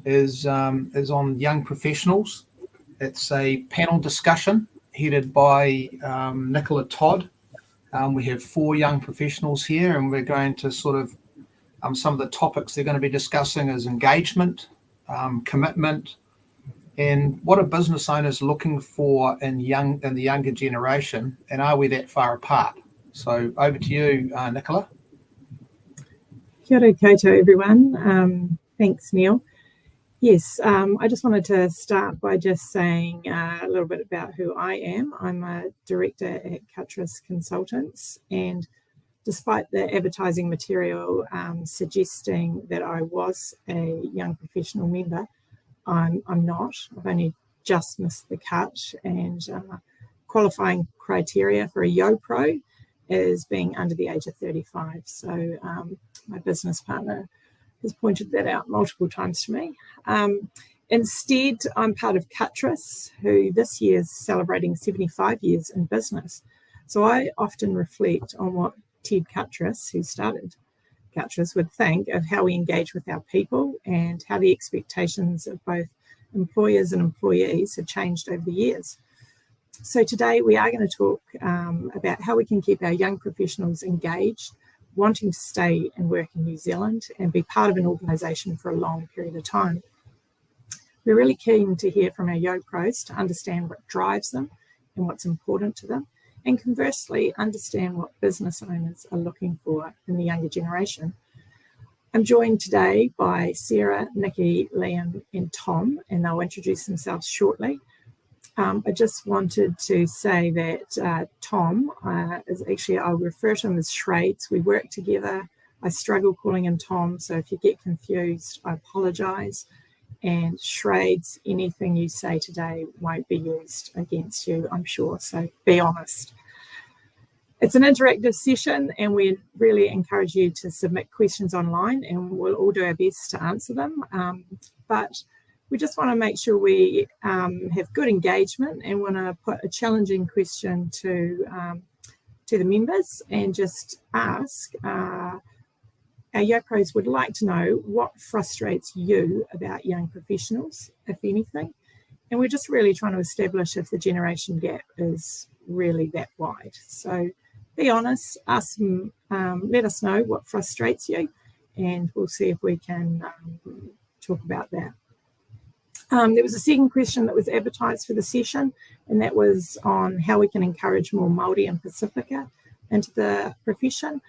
is on young professionals. It's a panel discussion headed by Nicola Todd. We have 4 young professionals here, and we're going to sort of some of the topics they're going to be discussing is engagement, commitment, and what are business owners looking for in the younger generation, and are we that far apart? So over to you, Nicola. Kia ora koutou, everyone. Thanks, Neil. Yes, I just wanted to start by just saying a little bit about who I am. I'm a director at Cuttress Consultants, and despite the advertising material suggesting that I was a young professional member, I'm not. I've only just missed the cut, and qualifying criteria for a YoPro is being under the age of 35. So my business partner has pointed that out multiple times to me. Instead, I'm part of Cuttress, who this year is celebrating 75 years in business. So I often reflect on what Ted Cuttress, who started Cuttress, would think of how we engage with our people and how the expectations of both employers and employees have changed over the years. So today we are going to talk about how we can keep our young professionals engaged, wanting to stay and work in New Zealand and be part of an organisation for a long period of time. We're really keen to hear from our YoPros to understand what drives them and what's important to them, and conversely, understand what business owners are looking for in the younger generation. I'm joined today by Sarah, Nikki, Liam and Tom, and they'll introduce themselves shortly. I just wanted to say that Tom is actually, I'll refer to him as Shrades. We work together. I struggle calling him Tom, so if you get confused, I apologise. And Shrades, anything you say today won't be used against you, I'm sure, so be honest. It's an interactive session, and we really encourage you to submit questions online, and we'll all do our best to answer them. But we just want to make sure we have good engagement, and want to put a challenging question to the members and just ask, our YoPros would like to know what frustrates you about young professionals, if anything. And we're just really trying to establish if the generation gap is really that wide. So be honest, ask them, let us know what frustrates you, and we'll see if we can talk about that. There was a second question that was advertised for the session, and that was on how we can encourage more Māori and Pacifica into the profession.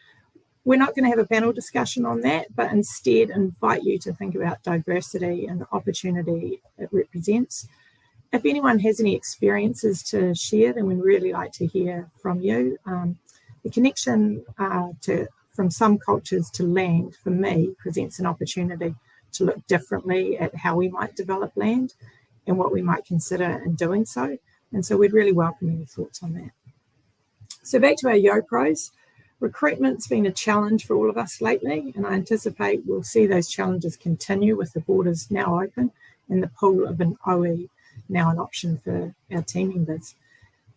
We're not going to have a panel discussion on that, but instead invite you to think about diversity and the opportunity it represents. If anyone has any experiences to share, then we'd really like to hear from you. The connection from some cultures to land, for me, presents an opportunity to look differently at how we might develop land and what we might consider in doing so. And so we'd really welcome any thoughts on that. So back to our YoPros. Recruitment's been a challenge for all of us lately, and I anticipate we'll see those challenges continue with the borders now open and the pool of an OE now an option for our team members.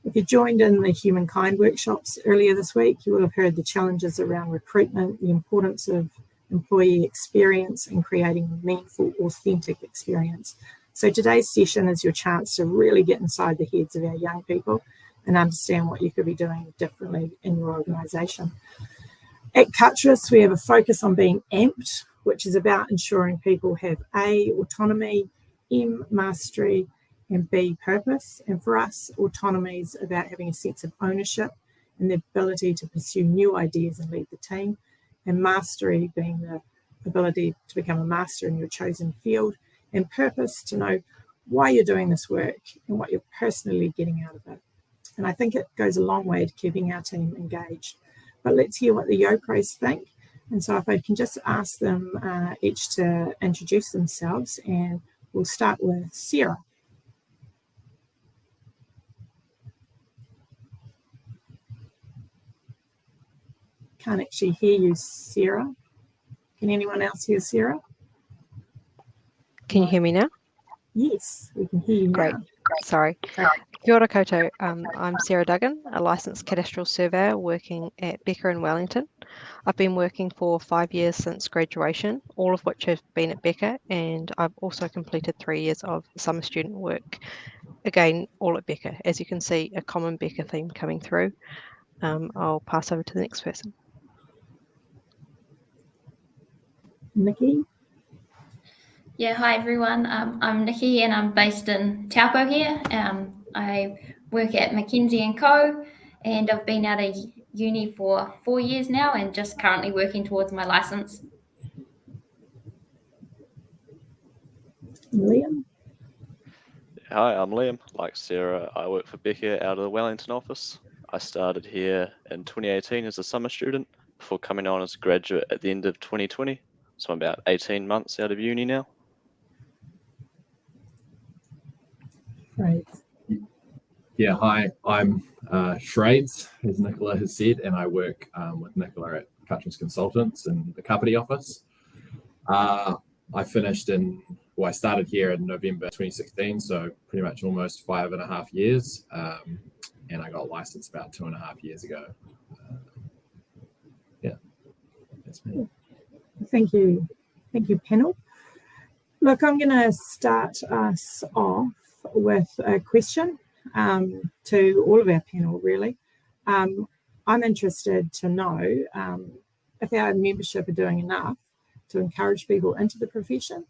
If you joined in the Humankind workshops earlier this week, you will have heard the challenges around recruitment, the importance of employee experience and creating a meaningful, authentic experience. So today's session is your chance to really get inside the heads of our young people and understand what you could be doing differently in your organisation. At Cuttress, we have a focus on being amped, which is about ensuring people have A, autonomy, M, mastery, and B, purpose. And for us, autonomy is about having a sense of ownership and the ability to pursue new ideas and lead the team. And mastery being the ability to become a master in your chosen field. And purpose, to know why you're doing this work and what you're personally getting out of it. And I think it goes a long way to keeping our team engaged. But let's hear what the YoPros think. And so if I can just ask them each to introduce themselves, and we'll start with Sarah. Can't actually hear you, Sarah. Can anyone else hear Sarah? Can you hear me now? Yes, we can hear you Great. now. Sorry. Kia ora koutou. I'm Sarah Duggan, a licensed cadastral surveyor working at Becker in Wellington. I've been working for 5 years since graduation, all of which have been at Becca, and I've also completed 3 years of summer student work, again, all at Becca. As you can see, a common Becca theme coming through. I'll pass over to the next person. Nikki? Yeah, hi everyone. I'm Nikki and I'm based in Taupo here. I work at Mackenzie & Co. and I've been out of uni for 4 years now and just currently working towards my licence. Liam? Hi, I'm Liam. Like Sarah, I work for Becca out of the Wellington office. I started here in 2018 as a summer student before coming on as a graduate at the end of 2020. So I'm about 18 months out of uni now. Right. Yeah, hi, I'm Shrades, as Nicola has said, and I work with Nicola at Practitioner Consultants in the Cpd office. I started here in November 2016, so pretty much almost 5.5 years, and I got licensed about 2.5 years ago. Yeah, that's me. Thank you, panel. Look, I'm going to start us off with a question to all of our panel, really. I'm interested to know if our membership are doing enough to encourage people into the profession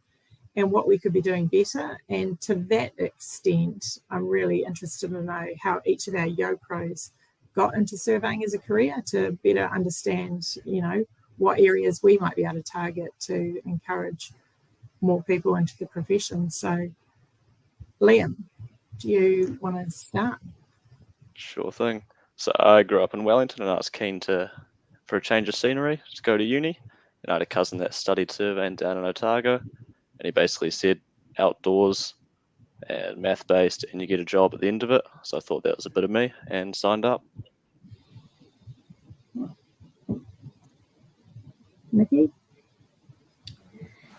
and what we could be doing better. And to that extent, I'm really interested to know how each of our YoPros got into surveying as a career to better understand, what areas we might be able to target to encourage more people into the profession. So, Liam, do you want to start? Sure thing. So I grew up in Wellington and I was keen for a change of scenery to go to uni. And I had a cousin that studied surveying down in Otago, and he basically said outdoors and math-based, and you get a job at the end of it. So I thought that was a bit of me and signed up. Nikki?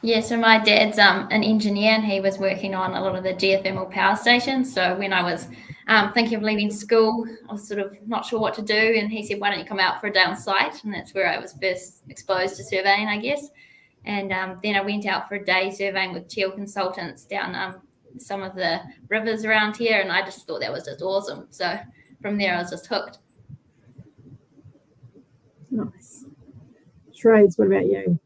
Yeah, so my dad's an engineer and he was working on a lot of the geothermal power stations. So when I was thinking of leaving school, I was sort of not sure what to do. And he said, why don't you come out for a day on site? And that's where I was first exposed to surveying, I guess. And then I went out for a day surveying with Teal Consultants down some of the rivers around here. And I just thought that was just awesome. So from there, I was just hooked. Nice. Shrades, what about you?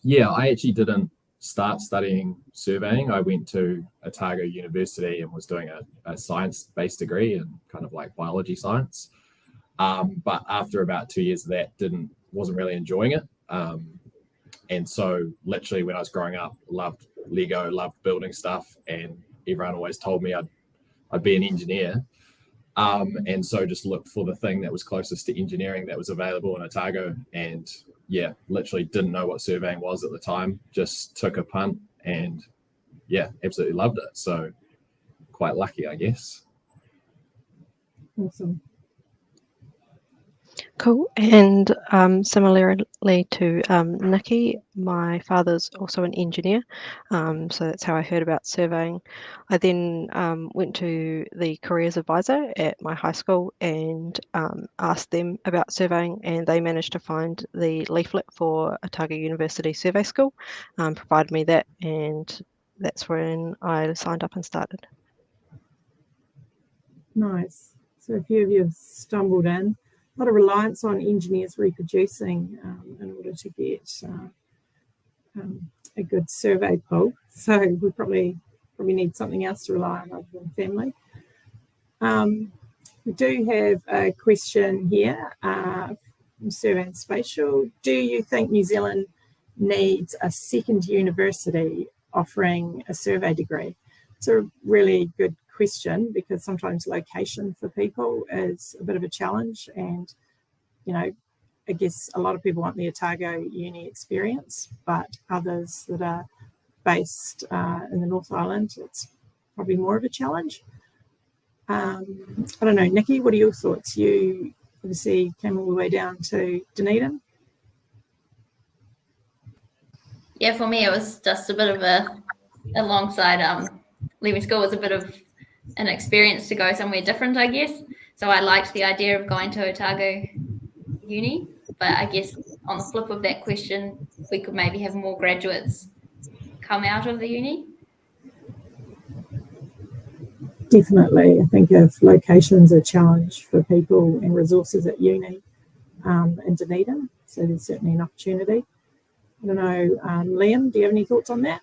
Yeah, I actually didn't start studying surveying. I went to Otago University and was doing a science-based degree in kind of like biology science. But after about 2 years of that, wasn't really enjoying it. And so literally when I was growing up, loved Lego, loved building stuff, and everyone always told me I'd be an engineer. And so just looked for the thing that was closest to engineering that was available in Otago, and yeah, literally didn't know what surveying was at the time, just took a punt and yeah, absolutely loved it. So quite lucky, I guess. Awesome. Cool. And similarly to Nikki, my father's also an engineer, so that's how I heard about surveying. I then went to the careers advisor at my high school and asked them about surveying, and they managed to find the leaflet for Otago University Survey School, provided me that, and that's when I signed up and started. Nice. So a few of you have stumbled in. A lot of reliance on engineers reproducing in order to get a good survey pool. So we probably need something else to rely on other than family. We do have a question here from Survey and Spatial. Do you think New Zealand needs a second university offering a survey degree? It's a really good question because sometimes location for people is a bit of a challenge, and I guess a lot of people want the Otago uni experience, but others that are based in the North Island, it's probably more of a challenge. I don't know, Nikki, what are your thoughts? You obviously came all the way down to Dunedin. Yeah, for me, it was just a bit of alongside leaving school was a bit of an experience to go somewhere different, I guess. So I liked the idea of going to Otago uni. But I guess on the flip of that question, we could maybe have more graduates come out of the uni. Definitely. I think if location's a challenge for people and resources at uni in Dunedin, so there's certainly an opportunity. I don't know, Liam, do you have any thoughts on that?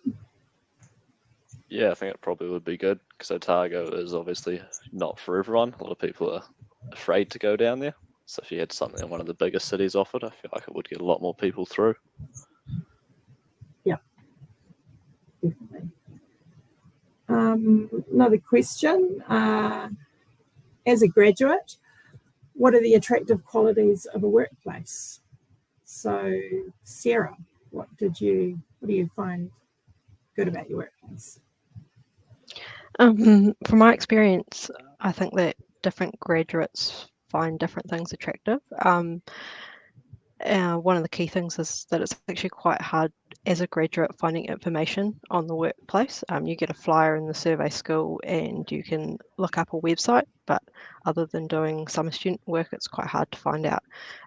Yeah, I think it probably would be good because Otago is obviously not for everyone. A lot of people are afraid to go down there. So if you had something in one of the bigger cities offered, I feel like it would get a lot more people through. Yeah, definitely. Another question. As a graduate, what are the attractive qualities of a workplace? So, Sarah, what do you find good about your workplace? From my experience, I think that different graduates find different things attractive. One of the key things is that it's actually quite hard as a graduate finding information on the workplace. You get a flyer in the survey school and you can look up a website, but other than doing summer student work, it's quite hard to find out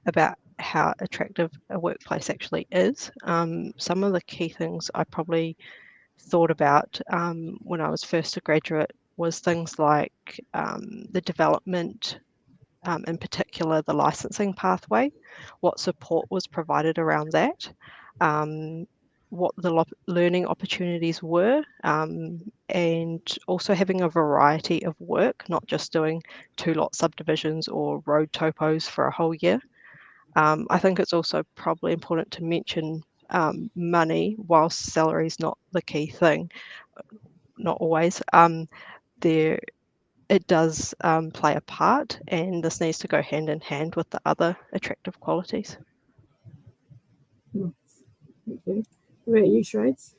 about how attractive a workplace actually is. Some of the key things I probably thought about when I was first a graduate was things like the development, in particular the licensing pathway, what support was provided around that, what the learning opportunities were, and also having a variety of work, not just doing 2-lot subdivisions or road topos for a whole year. I think it's also probably important to mention money, whilst salary is not the key thing, not always, it does play a part, and this needs to go hand in hand with the other attractive qualities. Thank you. What about you, Shrades?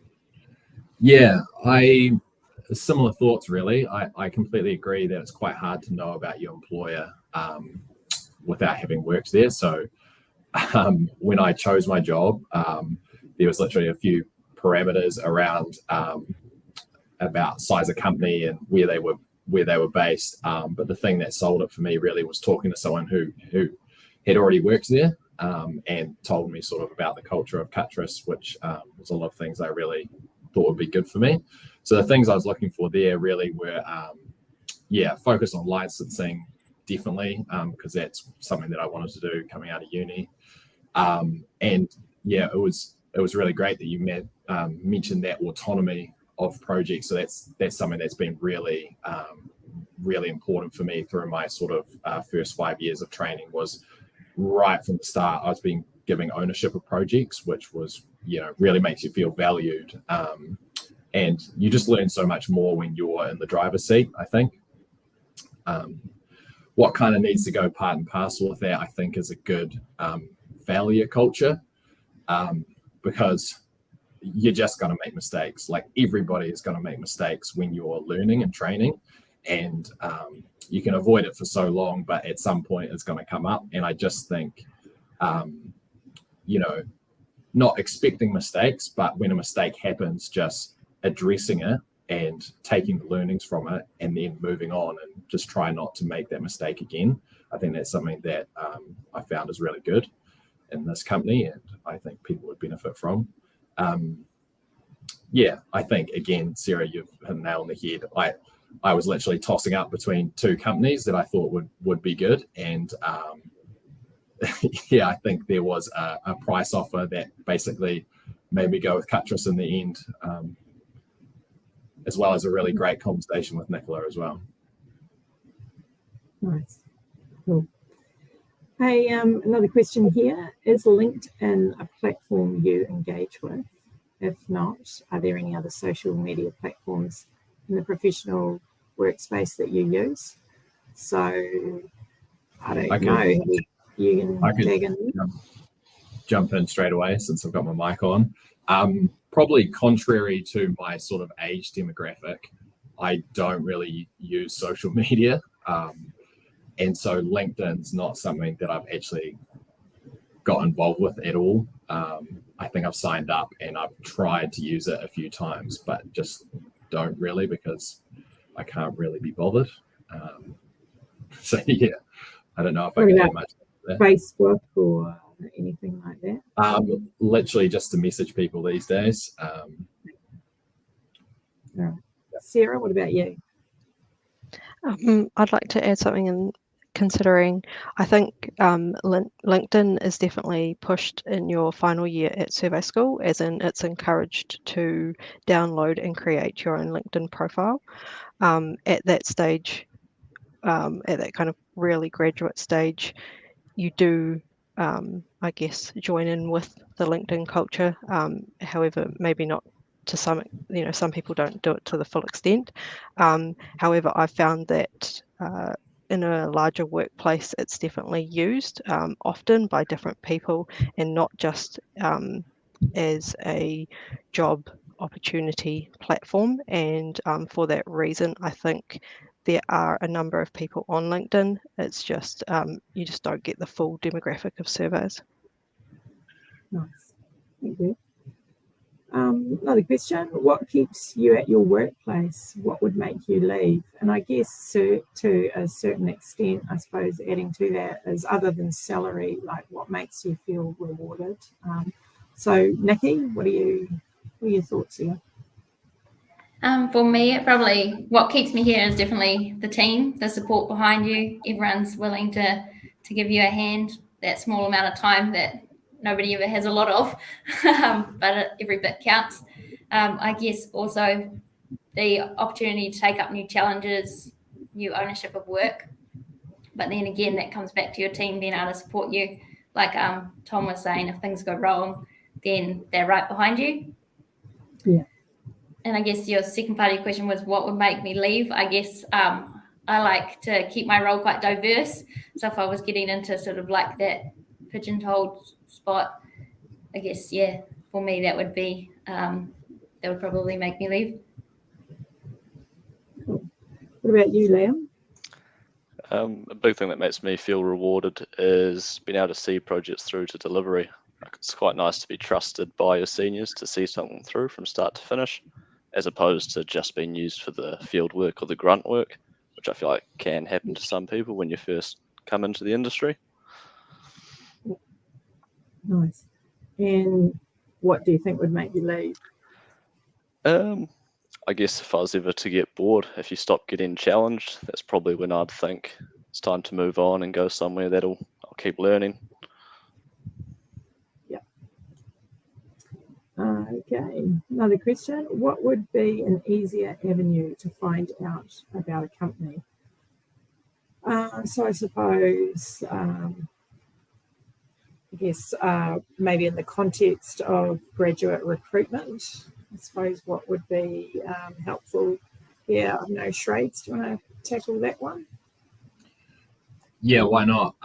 Yeah, similar thoughts really. I completely agree that it's quite hard to know about your employer without having worked there. So when I chose my job, there was literally a few parameters around about size of company and where they were based. But the thing that sold it for me really was talking to someone who had already worked there and told me sort of about the culture of Cuttress, which was a lot of things I really thought would be good for me. So the things I was looking for there really were, focus on licensing, definitely, because that's something that I wanted to do coming out of uni. And yeah, it was really great that you mentioned that autonomy of projects. So that's something that's been really important for me through my sort of first 5 years of training. Was right from the start I was being given ownership of projects, which was really makes you feel valued, and you just learn so much more when you're in the driver's seat, I think. What kind of needs to go part and parcel with that, I think, is a good failure culture, because you're just going to make mistakes. Like, everybody is going to make mistakes when you're learning and training, and you can avoid it for so long, but at some point it's going to come up. And I just think, not expecting mistakes, but when a mistake happens, just addressing it and taking the learnings from it and then moving on, and just try not to make that mistake again. I think that's something that I found is really good in this company, and I think people would benefit from. I think, again, Sarah, you've hit the nail on the head. I was literally tossing up between two companies that I thought would be good, and I think there was a price offer that basically made me go with Cuttress in the end, as well as a really great conversation with Nicola as well. Nice. Cool. Hey, another question here. Is LinkedIn a platform you engage with? If not, are there any other social media platforms in the professional workspace that you use? So, I don't know. You can jump in straight away since I've got my mic on. Probably contrary to my sort of age demographic, I don't really use social media. And so LinkedIn's not something that I've actually got involved with at all. I think I've signed up and I've tried to use it a few times, but just don't really, because I can't really be bothered. So yeah, I don't know if I can add much. Facebook or anything like that? Literally just to message people these days. All right. Sarah, what about you? I'd like to add something in considering, I think LinkedIn is definitely pushed in your final year at survey school, as in it's encouraged to download and create your own LinkedIn profile. At that stage, at that kind of really graduate stage, you do, I guess, join in with the LinkedIn culture. However, maybe not to some, some people don't do it to the full extent. However, I found that in a larger workplace, it's definitely used often by different people, and not just as a job opportunity platform. And for that reason, I think there are a number of people on LinkedIn. It's just you just don't get the full demographic of surveys. Nice, thank you. Another question: what keeps you at your workplace? What would make you leave? And I guess to a certain extent, I suppose adding to that is, other than salary, like what makes you feel rewarded? So Nikki, what are your thoughts here? For me, what keeps me here is definitely the team, the support behind you. Everyone's willing to give you a hand. That small amount of time that nobody ever has a lot of, but every bit counts. I guess also the opportunity to take up new challenges, new ownership of work. But then again, that comes back to your team being able to support you. Like Tom was saying, if things go wrong, then they're right behind you. Yeah. And I guess your second part of your question was what would make me leave. I guess I like to keep my role quite diverse. So if I was getting into sort of like that pigeonholed spot, I guess, yeah, for me, that would be, that would probably make me leave. Cool. What about you, Liam? A big thing that makes me feel rewarded is being able to see projects through to delivery. It's quite nice to be trusted by your seniors to see something through from start to finish, as opposed to just being used for the field work or the grunt work, which I feel like can happen to some people when you first come into the industry. Nice. And what do you think would make you leave? I guess if I was ever to get bored, if you stop getting challenged, that's probably when I'd think it's time to move on and go somewhere I'll keep learning. Yeah. Okay. Another question: what would be an easier avenue to find out about a company? So I suppose, I guess maybe in the context of graduate recruitment, I suppose what would be helpful. Yeah, I know, Shrades, do you want to tackle that one? Yeah, why not?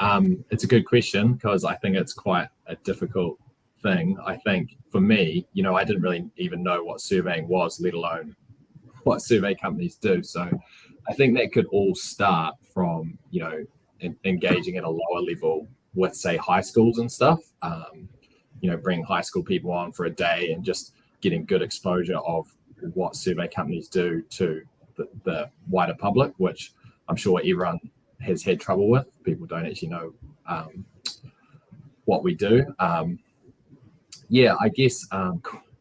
It's a good question because I think it's quite a difficult thing. I think for me, I didn't really even know what surveying was, let alone what survey companies do. So I think that could all start from, engaging at a lower level with, say, high schools and stuff. Bring high school people on for a day and just getting good exposure of what survey companies do to the wider public, which I'm sure everyone has had trouble with. People don't actually know what we do. I guess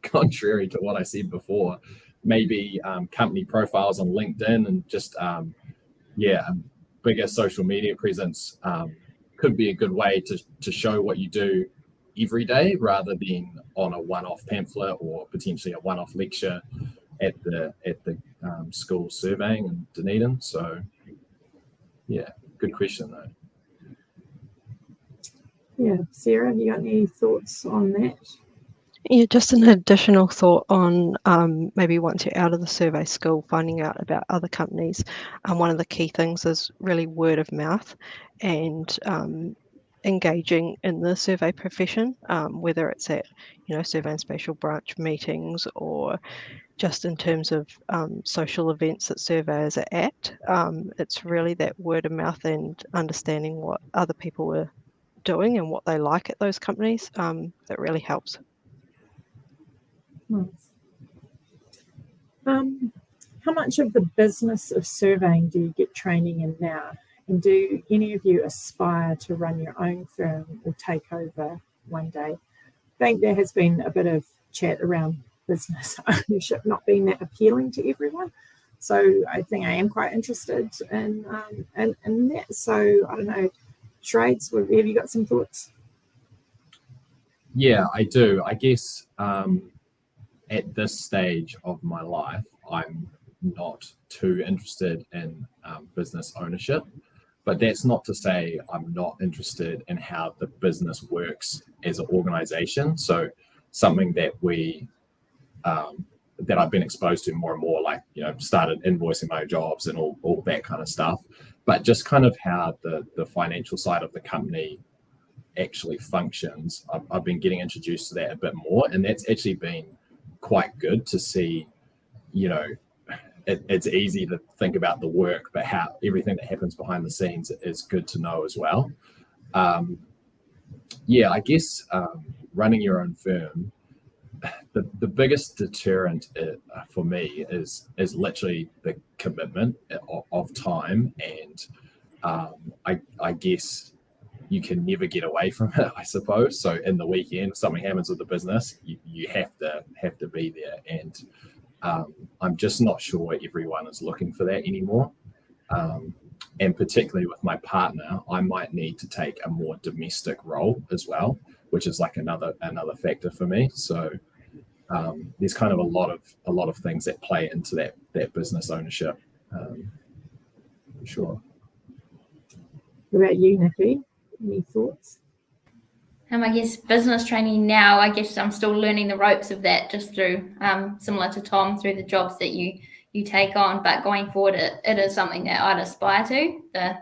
contrary to what I said before, maybe company profiles on LinkedIn and just a bigger social media presence could be a good way to show what you do every day, rather than on a one-off pamphlet or potentially a one-off lecture at the school surveying in Dunedin. So yeah, good question though. Yeah, Sarah, have you got any thoughts on that? Yeah, just an additional thought on maybe once you're out of the survey school, finding out about other companies. One of the key things is really word of mouth and engaging in the survey profession, whether it's at survey and spatial branch meetings or just in terms of social events that surveyors are at. It's really that word of mouth and understanding what other people are doing and what they like at those companies that really helps. Nice. How much of the business of surveying do you get training in now? And do any of you aspire to run your own firm or take over one day? I think there has been a bit of chat around business ownership not being that appealing to everyone. So I think I am quite interested in that. So I don't know, Trades, have you got some thoughts? Yeah, I do. I guess at this stage of my life, I'm not too interested in business ownership, but that's not to say I'm not interested in how the business works as an organization. So something that that I've been exposed to more and more, like, started invoicing my jobs and all that kind of stuff, but just kind of how the financial side of the company actually functions. I've been getting introduced to that a bit more, and that's actually been quite good to see. It's easy to think about the work, but how everything that happens behind the scenes is good to know as well. Yeah, I guess running your own firm, the biggest deterrent for me is literally the commitment of time, and I guess you can never get away from it, I suppose. So in the weekend, if something happens with the business, you have to be there, and I'm just not sure everyone is looking for that anymore. And particularly with my partner, I might need to take a more domestic role as well, which is like another factor for me. So there's kind of a lot of things that play into that business ownership. For sure. What about you, Nikki? Any thoughts? I guess business training now, I guess I'm still learning the ropes of that just through, similar to Tom, through the jobs that you take on. But going forward, it is something that I'd aspire to,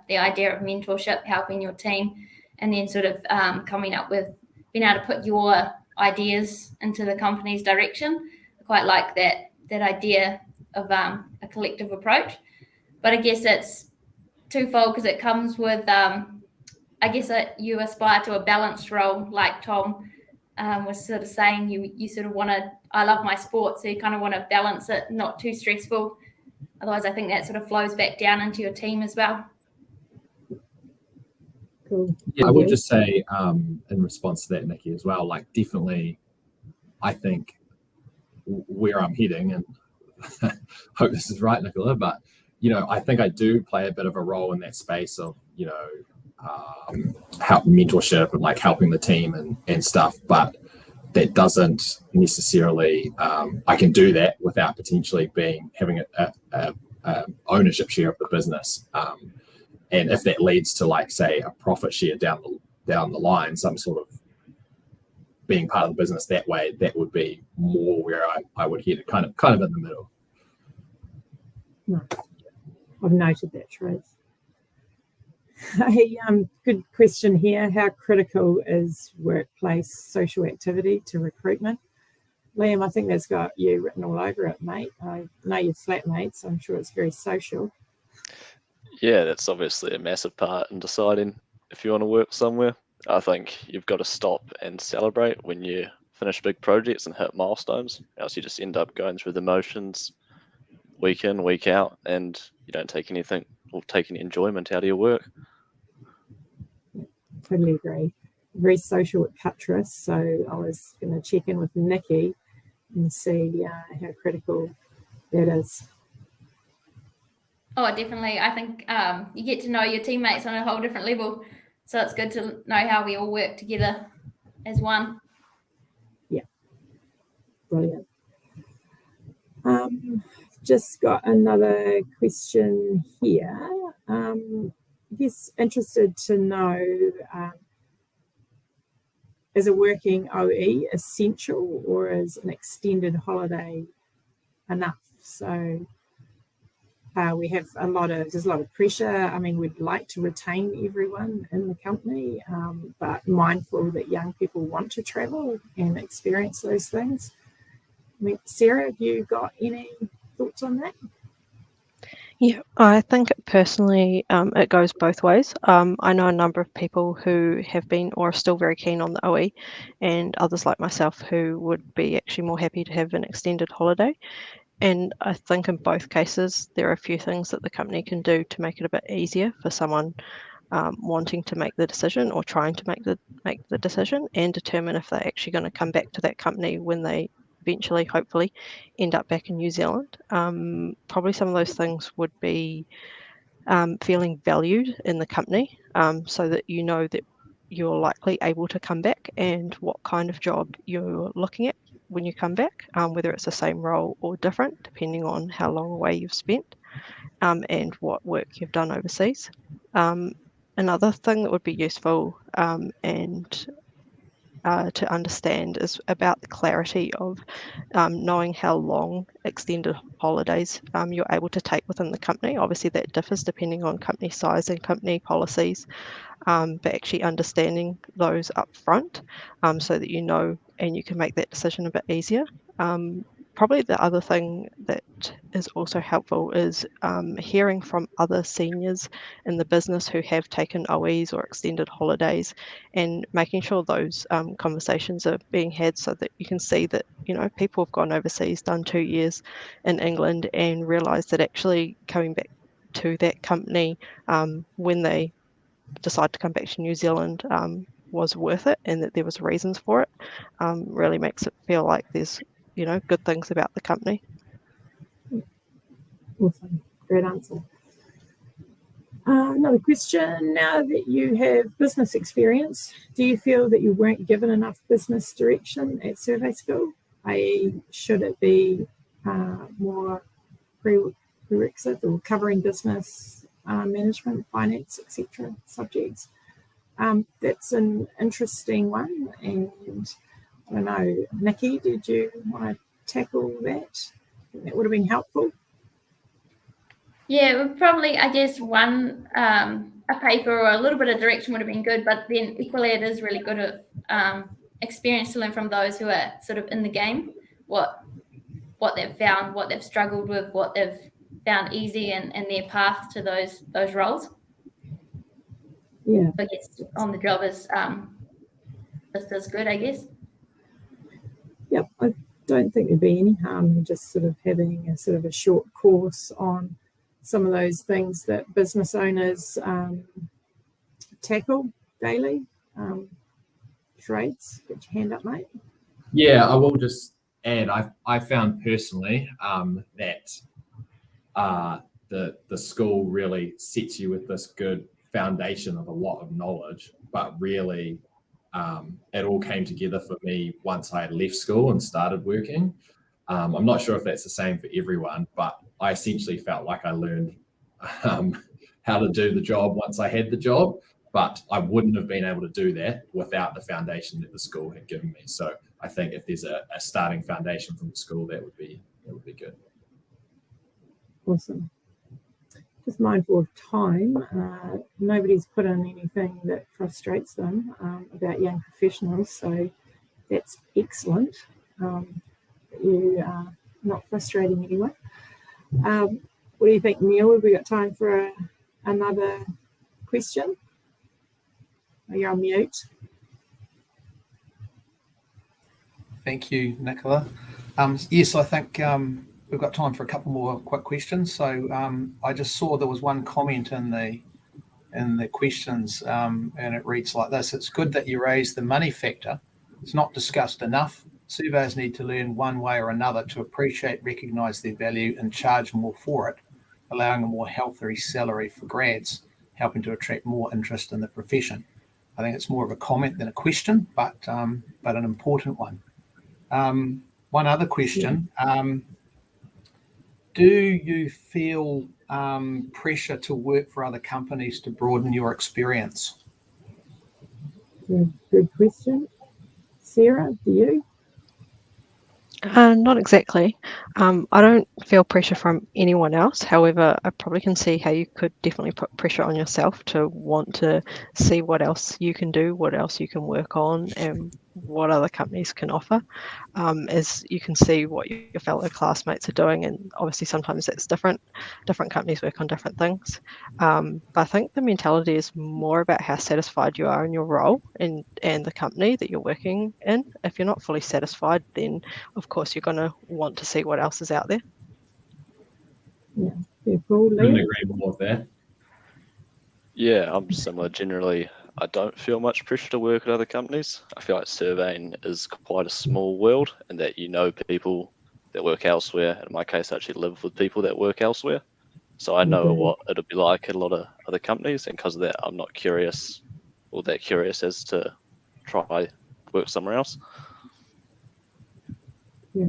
the idea of mentorship, helping your team, and then sort of coming up with being able to put your ideas into the company's direction. I quite like that idea of a collective approach. But I guess it's twofold, because it comes with I guess you aspire to a balanced role, like Tom was sort of saying. You sort of want to, I love my sport, so you kind of want to balance it, not too stressful. Otherwise, I think that sort of flows back down into your team as well. Cool. Yeah, I would just say in response to that, Nikki, as well, like definitely, I think where I'm heading, and hope this is right, Nicola, but I think I do play a bit of a role in that space of help mentorship and like helping the team and stuff, but that doesn't necessarily I can do that without potentially having a ownership share of the business, and if that leads to, like, say, a profit share down the line, some sort of being part of the business that way, that would be more where I would head, kind of in the middle. No, I've noted that, Trace. Hey, good question here. How critical is workplace social activity to recruitment? Liam, I think that's got you written all over it, mate. I know you're flatmates, so I'm sure it's very social. Yeah, that's obviously a massive part in deciding if you want to work somewhere. I think you've got to stop and celebrate when you finish big projects and hit milestones, else you just end up going through the motions week in, week out, and you don't take anything or take any enjoyment out of your work. Totally agree. Very social at Cuttress, so I was going to check in with Nikki and see how critical that is. Oh, definitely. I think you get to know your teammates on a whole different level, so it's good to know how we all work together as one. Yeah, brilliant. Just got another question here. Just interested to know, is a working OE essential, or is an extended holiday enough? So we have there's a lot of pressure. I mean, we'd like to retain everyone in the company, but mindful that young people want to travel and experience those things. I mean, Sarah, have you got any thoughts on that? Yeah, I think personally it goes both ways. I know a number of people who have been or are still very keen on the OE, and others like myself who would be actually more happy to have an extended holiday. And I think in both cases, there are a few things that the company can do to make it a bit easier for someone wanting to make the decision or trying to make the decision, and determine if they're actually going to come back to that company when they eventually, hopefully, end up back in New Zealand. Probably some of those things would be feeling valued in the company, so that you know that you're likely able to come back and what kind of job you're looking at when you come back, whether it's the same role or different, depending on how long away you've spent, and what work you've done overseas. Another thing that would be useful and to understand is about the clarity of knowing how long extended holidays you're able to take within the company. Obviously, that differs depending on company size and company policies, but actually understanding those up front so that you know and you can make that decision a bit easier. Probably the other thing that is also helpful is hearing from other seniors in the business who have taken OEs or extended holidays, and making sure those conversations are being had so that you can see that, you know, people have gone overseas, done 2 years in England, and realised that actually coming back to that company when they decide to come back to New Zealand was worth it, and that there was reasons for it. Really makes it feel like there's, you know, good things about the company. Awesome, great answer. Another question: now that you have business experience, do you feel that you weren't given enough business direction at survey school? I.e., should it be more prerequisite or covering business management, finance, etc. subjects? That's an interesting one, and I don't know, Nikki, did you want to tackle that? I think that would have been helpful. Yeah, probably, I guess, one, a paper or a little bit of direction would have been good, but then equally it is really good of experience to learn from those who are sort of in the game, what they've found, what they've struggled with, what they've found easy, and their path to those roles. Yeah. I guess on the job is just as good, I guess. Yep, I don't think there'd be any harm in just sort of having a sort of a short course on some of those things that business owners tackle daily. Trades, get your hand up, mate. Yeah, I will just add, I found personally that the school really sets you with this good foundation of a lot of knowledge, but really it all came together for me once I had left school and started working. I'm not sure if that's the same for everyone, but I essentially felt like I learned how to do the job once I had the job, but I wouldn't have been able to do that without the foundation that the school had given me. So I think if there's a starting foundation from the school, that would be good. Awesome. Just mindful of time, nobody's put in anything that frustrates them about young professionals, so that's excellent. You are not frustrating anyone. What do you think, Neil? Have we got time for another question? Are you on mute? Thank you, Nicola. Yes, I think we've got time for a couple more quick questions. So I just saw there was one comment in the questions, and it reads like this: "It's good that you raised the money factor. It's not discussed enough. Surveyors need to learn one way or another to appreciate, recognise their value, and charge more for it, allowing a more healthy salary for grads, helping to attract more interest in the profession." I think it's more of a comment than a question, but an important one. One other question: do you feel pressure to work for other companies to broaden your experience? Good question. Sarah, do you? Not exactly. I don't feel pressure from anyone else. However, I probably can see how you could definitely put pressure on yourself to want to see what else you can do, what else you can work on, and what other companies can offer, as you can see what your fellow classmates are doing, and obviously sometimes that's different companies work on different things, but I think the mentality is more about how satisfied you are in your role and the company that you're working in. If you're not fully satisfied, then of course you're going to want to see what else is out there. Yeah, fair call, Couldn't Liam. agree more with that. Yeah, I'm similar. Generally, I don't feel much pressure to work at other companies. I feel like surveying is quite a small world, and that you know people that work elsewhere. In my case, I actually live with people that work elsewhere. So I know what it'll be like at a lot of other companies, and because of that, I'm not curious or that curious as to try work somewhere else. Yeah.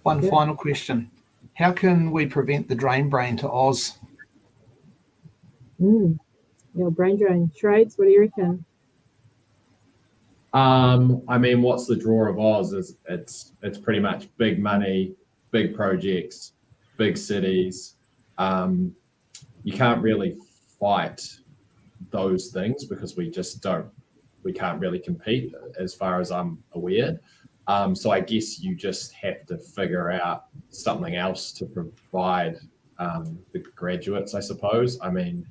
One Yeah. final question. How can we prevent the drain brain to Oz? Yeah, brain drain. Trades, what do you reckon? I mean, what's the draw of Oz? Is it's pretty much big money, big projects, big cities. You can't really fight those things because we can't really compete as far as I'm aware. So I guess you just have to figure out something else to provide the graduates, I suppose. I mean,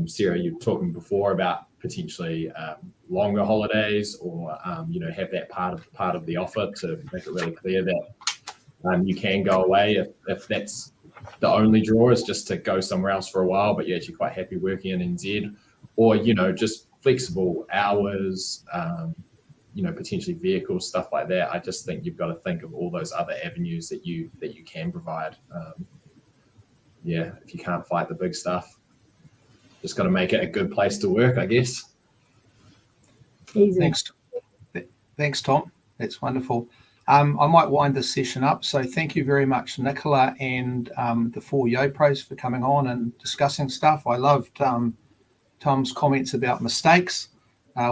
Sarah, you were talking before about potentially longer holidays, or have that part of the offer to make it really clear that you can go away if that's the only draw, is just to go somewhere else for a while, but you're actually quite happy working in NZ, or just flexible hours, potentially vehicles, stuff like that. I just think you've got to think of all those other avenues that you can provide. If you can't fight the big stuff, just got to make it a good place to work, I guess. Easy. Thanks, Tom. That's wonderful. I might wind this session up. So thank you very much, Nicola, and the 4 YoPros for coming on and discussing stuff. I loved Tom's comments about mistakes.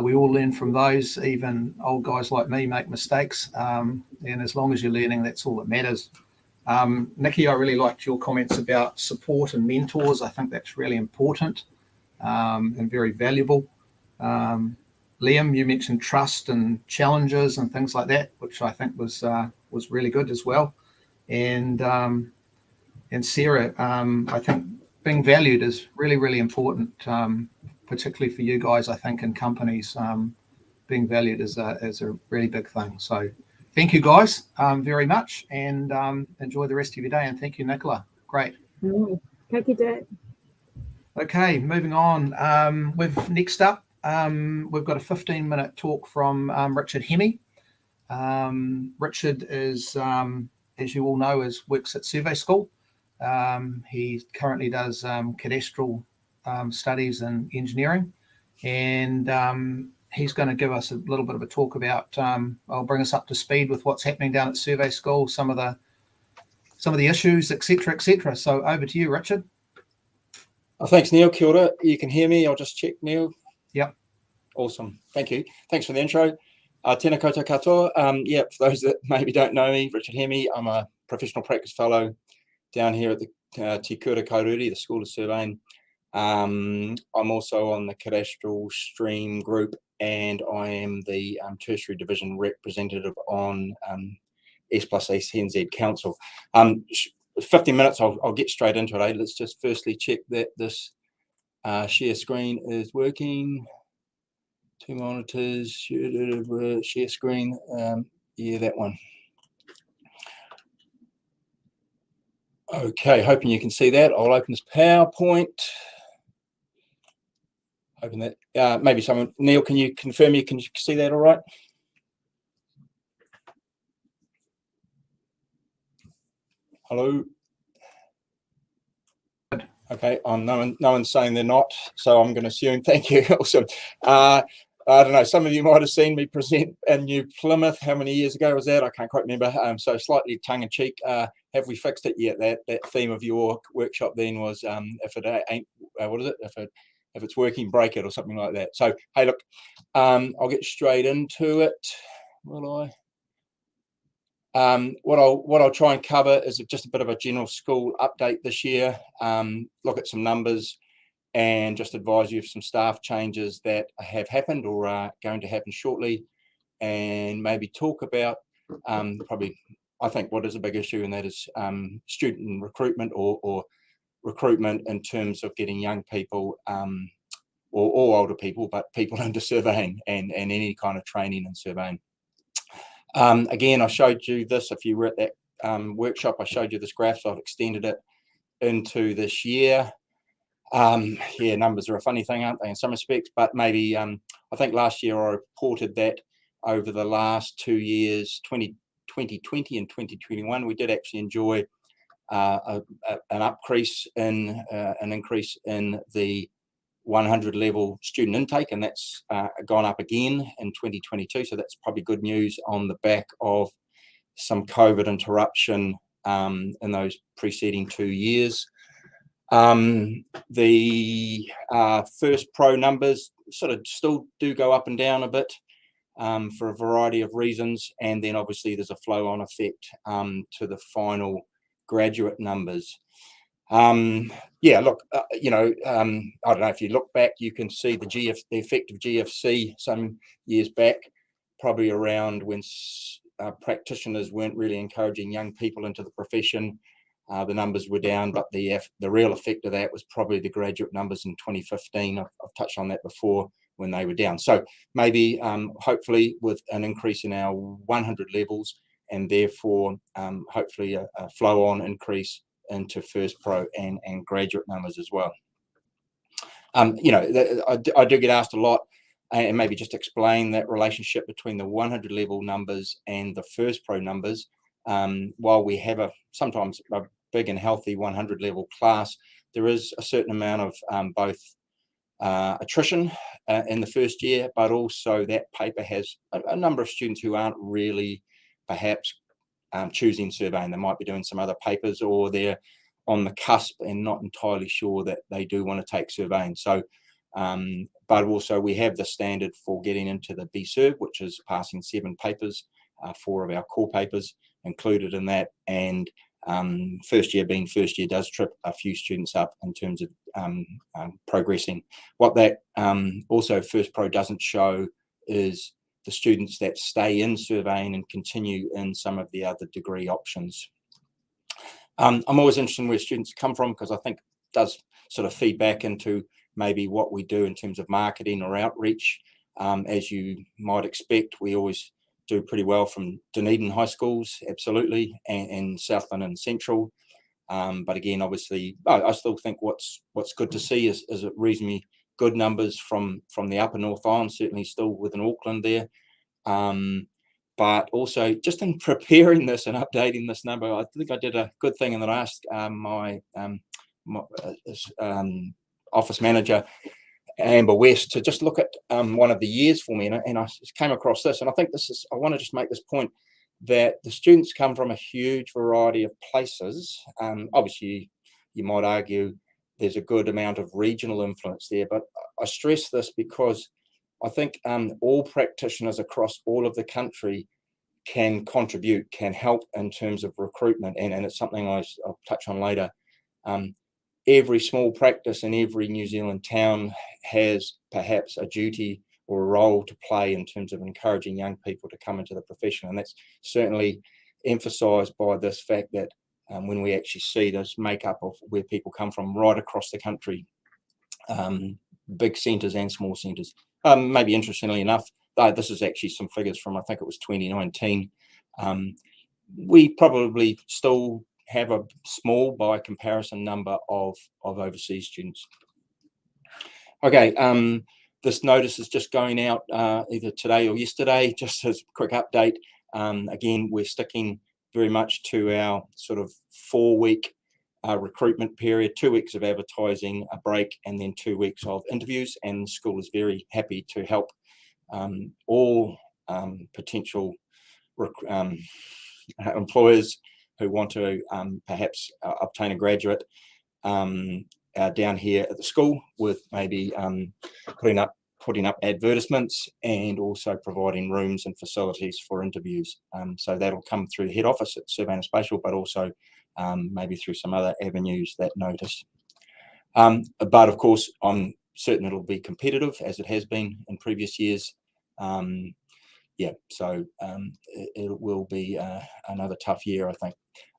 We all learn from those. Even old guys like me make mistakes. And as long as you're learning, that's all that matters. Nikki, I really liked your comments about support and mentors. I think that's really important and very valuable. Liam, you mentioned trust and challenges and things like that, which I think was really good as well. And Sarah, I think being valued is really, really important, particularly for you guys. I think in companies, being valued is a really big thing. So thank you guys very much, and enjoy the rest of your day. And thank you, Nicola. Great. Thank you, Dad. Okay, moving on. Next up, we've got a 15-minute talk from Richard Hemi. Richard is, as you all know, works at Survey School. He currently does cadastral studies in engineering, and he's going to give us a little bit of a talk about, I'll bring us up to speed with what's happening down at Survey School, some of the issues, etc., etc. So over to you, Richard. Thanks, Neil. Kia ora. You can hear me. I'll just check, Neil. Yep. Awesome. Thank you. Thanks for the intro. Tēnā koutou katoa. For those that maybe don't know me, Richard Hemi, I'm a professional practice fellow down here at the Te Kura Kaururi, the School of Surveying. I'm also on the cadastral stream group, and I am the tertiary division representative on S+CSNZ Council. 15 minutes, I'll get straight into it. Let's just firstly check that this share screen is working. 2 monitors, share screen. Yeah, that one. Okay, hoping you can see that. I'll open this PowerPoint. Hoping that maybe someone, Neil, can you confirm you can see that all right? Hello. Okay, no one's saying they're not, so I'm going to assume. Thank you. Awesome. I don't know. Some of you might have seen me present in New Plymouth. How many years ago was that? I can't quite remember. So slightly tongue in cheek. Have we fixed it yet? That theme of your workshop then was, if it ain't, what is it? If it's working, break it, or something like that. So hey, look, I'll get straight into it. Will I? What I'll try and cover is just a bit of a general school update this year, look at some numbers, and just advise you of some staff changes that have happened or are going to happen shortly, and maybe talk about probably, I think, what is a big issue, and that is student recruitment or recruitment in terms of getting young people or older people, but people into surveying and any kind of training in surveying. Again, I showed you this if you were at that workshop, I showed you this graph, so I've extended it into this year. Yeah, numbers are a funny thing, aren't they, in some respects, but maybe I think last year I reported that over the last 2 years, 2020 and 2021, we did actually enjoy an increase in the 100 level student intake, and that's gone up again in 2022. So that's probably good news on the back of some COVID interruption in those preceding 2 years. The first pro numbers sort of still do go up and down a bit for a variety of reasons, and then obviously there's a flow-on effect to the final graduate numbers. Yeah, look, you know, I don't know, if you look back, you can see the effect of GFC some years back, probably around when practitioners weren't really encouraging young people into the profession. The numbers were down, but the real effect of that was probably the graduate numbers in 2015. I've touched on that before, when they were down. So maybe, hopefully, with an increase in our 100 levels, and therefore hopefully a flow-on increase into first pro and graduate numbers as well. You know, I do get asked a lot, and maybe just explain that relationship between the 100 level numbers and the first pro numbers. While we have sometimes a big and healthy 100 level class, there is a certain amount of both attrition in the first year, but also that paper has a number of students who aren't really perhaps choosing surveying. They might be doing some other papers, or they're on the cusp and not entirely sure that they do want to take surveying. So, but also we have the standard for getting into the BSurv, which is passing 7 papers, 4 of our core papers included in that, and first year being first year does trip a few students up in terms of progressing. What that also first pro doesn't show is the students that stay in surveying and continue in some of the other degree options. I'm always interested in where students come from, because I think it does sort of feed back into maybe what we do in terms of marketing or outreach. As you might expect, we always do pretty well from Dunedin high schools, absolutely, and Southland and Central. But again, obviously, I still think what's good to see is reasonably good numbers from the upper North Island, certainly still within Auckland there. But also, just in preparing this and updating this number, I think I did a good thing, and then I asked my office manager, Amber West, to just look at one of the years for me, and I just came across this, and I think I want to just make this point, that the students come from a huge variety of places. Obviously, you might argue there's a good amount of regional influence there, but I stress this because I think all practitioners across all of the country can contribute, can help in terms of recruitment, and it's something I'll touch on later. Every small practice in every New Zealand town has perhaps a duty or a role to play in terms of encouraging young people to come into the profession, and that's certainly emphasised by this fact that when we actually see this makeup of where people come from right across the country, big centres and small centres. Maybe interestingly enough, this is actually some figures from, I think it was 2019. We probably still have a small, by comparison, number of overseas students. Okay, this notice is just going out either today or yesterday, just as a quick update. Again, we're sticking very much to our sort of 4-week recruitment period, 2 weeks of advertising, a break, and then 2 weeks of interviews, and the school is very happy to help all potential employers who want to perhaps obtain a graduate down here at the school, with maybe putting up advertisements, and also providing rooms and facilities for interviews. So that'll come through the head office at Surveying and Spatial, but also maybe through some other avenues, that notice. But of course, I'm certain it'll be competitive, as it has been in previous years. Yeah, so it will be another tough year, I think.